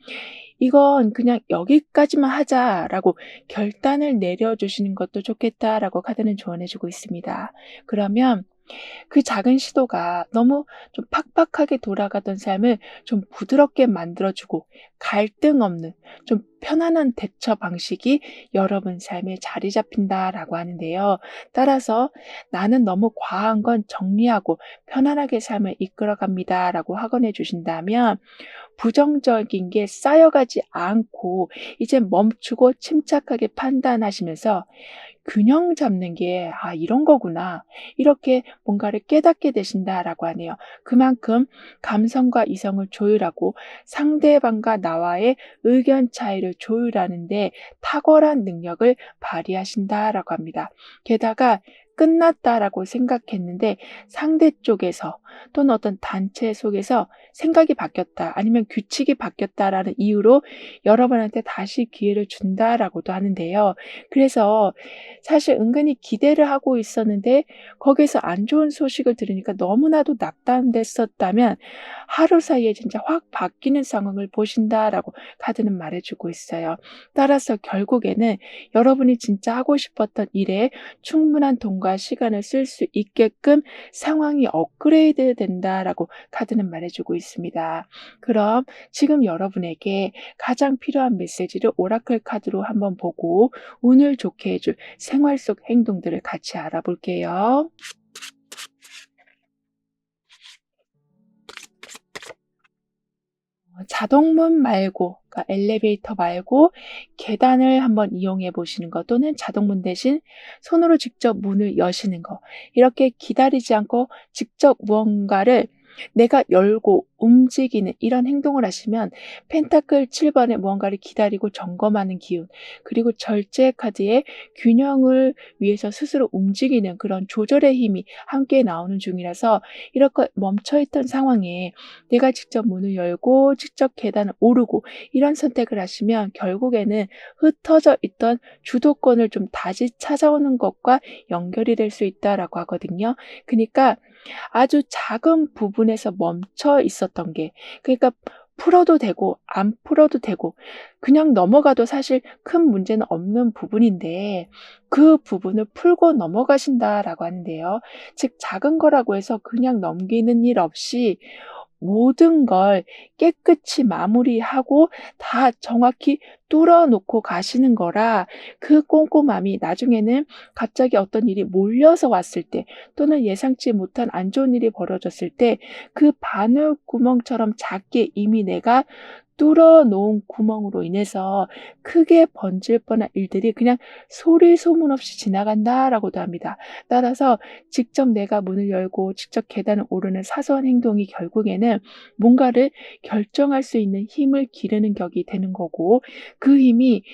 이건 그냥 여기까지만 하자라고 결단을 내려주시는 것도 좋겠다라고 카드는 조언해주고 있습니다. 그러면 그 작은 시도가 너무 좀 팍팍하게 돌아가던 삶을 좀 부드럽게 만들어주고 갈등 없는 좀 편안한 대처 방식이 여러분 삶에 자리 잡힌다라고 하는데요. 따라서 나는 너무 과한 건 정리하고 편안하게 삶을 이끌어갑니다라고 확언해 주신다면 부정적인 게 쌓여가지 않고 이제 멈추고 침착하게 판단하시면서 균형 잡는 게 '아 이런 거구나.' 이렇게 뭔가를 깨닫게 되신다라고 하네요. 그만큼 감성과 이성을 조율하고 상대방과 나와의 의견 차이를 조율하는 데 탁월한 능력을 발휘하신다라고 합니다. 게다가 끝났다라고 생각했는데 상대 쪽에서 또는 어떤 단체 속에서 생각이 바뀌었다 아니면 규칙이 바뀌었다라는 이유로 여러분한테 다시 기회를 준다라고도 하는데요. 그래서 사실 은근히 기대를 하고 있었는데 거기에서 안 좋은 소식을 들으니까 너무나도 낙담됐었다면 하루 사이에 진짜 확 바뀌는 상황을 보신다라고 카드는 말해 주고 있어요. 따라서 결국에는 여러분이 진짜 하고 싶었던 일에 충분한 돈과 시간을 쓸 수 있게끔 상황이 업그레이드 된다라고 카드는 말해 주고 있습니다. 그럼 지금 여러분에게 가장 필요한 메시지를 오라클 카드로 한번 보고 운을 좋게 해줄 생활 속 행동들을 같이 알아볼게요. 자동문 말고 그러니까 엘리베이터 말고 계단을 한번 이용해 보시는 것 또는 자동문 대신 손으로 직접 문을 여시는 거. 이렇게 기다리지 않고 직접 무언가를 내가 열고 움직이는 이런 행동을 하시면 펜타클 7 번에 무언가를 기다리고 점검하는 기운 그리고 절제 카드의 균형을 위해서 스스로 움직이는 그런 조절의 힘이 함께 나오는 중이라서 이렇게 멈춰 있던 상황에 내가 직접 문을 열고 직접 계단을 오르고 이런 선택을 하시면 결국에는 흩어져 있던 주도권을 좀 다시 찾아오는 것과 연결이 될 수 있다라고 하거든요. 그니까 아주 작은 부분에서 멈춰 있었던 게 그러니까 풀어도 되고 안 풀어도 되고 그냥 넘어가도 사실 큰 문제는 없는 부분인데 그 부분을 풀고 넘어가신다라고 하는데요. 즉 작은 거라고 해서 그냥 넘기는 일 없이 모든 걸 깨끗이 마무리하고 다 정확히 뚫어 놓고 가시는 거라 그 꼼꼼함이 나중에는 갑자기 어떤 일이 몰려서 왔을 때 또는 예상치 못한 안 좋은 일이 벌어졌을 때 그 바늘구멍처럼 작게 이미 내가 뚫어 놓은 구멍으로 인해서 크게 번질 뻔한 일들이 그냥 소리 소문 없이 지나간다라고도 합니다. 따라서 직접 내가 문을 열고 직접 계단을 오르는 사소한 행동이 결국에는 뭔가를 결정할 수 있는 힘을 기르는 격이 되는 거고 그 힘이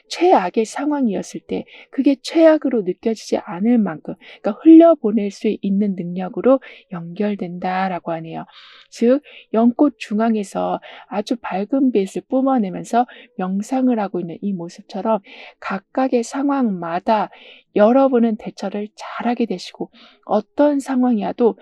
최악의 상황이었을 때 그게 최악으로 느껴지지 않을 만큼 그러니까 흘려보낼 수 있는 능력으로 연결된다라고 하네요. 즉 연꽃 중앙에서 아주 밝은 빛을 뿜어내면서 명상을 하고 있는 이 모습처럼 각각의 상황마다 여러분은 대처를 잘하게 되시고 어떤 상황이어도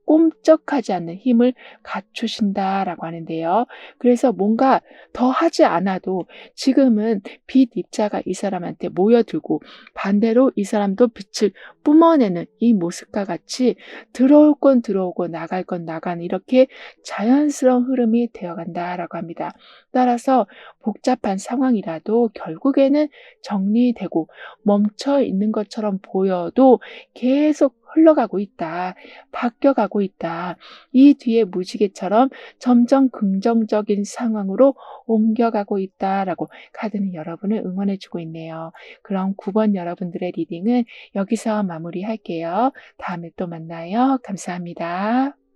꼼짝하지 않는 힘을 갖추신다라고 하는데요. 그래서 뭔가 더 하지 않아도 지금은 빛 입자가 이 사람한테 모여들고 반대로 이 사람도 빛을 뿜어내는 이 모습과 같이 들어올 건 들어오고 나갈 건 나가는 이렇게 자연스러운 흐름이 되어간다라고 합니다. 따라서 복잡한 상황이라도 결국에는 정리되고 멈춰 있는 것처럼 보여도 계속 흘러가고 있다. 바뀌어가고 있다. 이 뒤에 무지개처럼 점점 긍정적인 상황으로 옮겨가고 있다라고 카드는 여러분을 응원해 주고 있네요. 그럼 9번 여러분들의 리딩은 여기서 마무리할게요. 다음에 또 만나요. 감사합니다.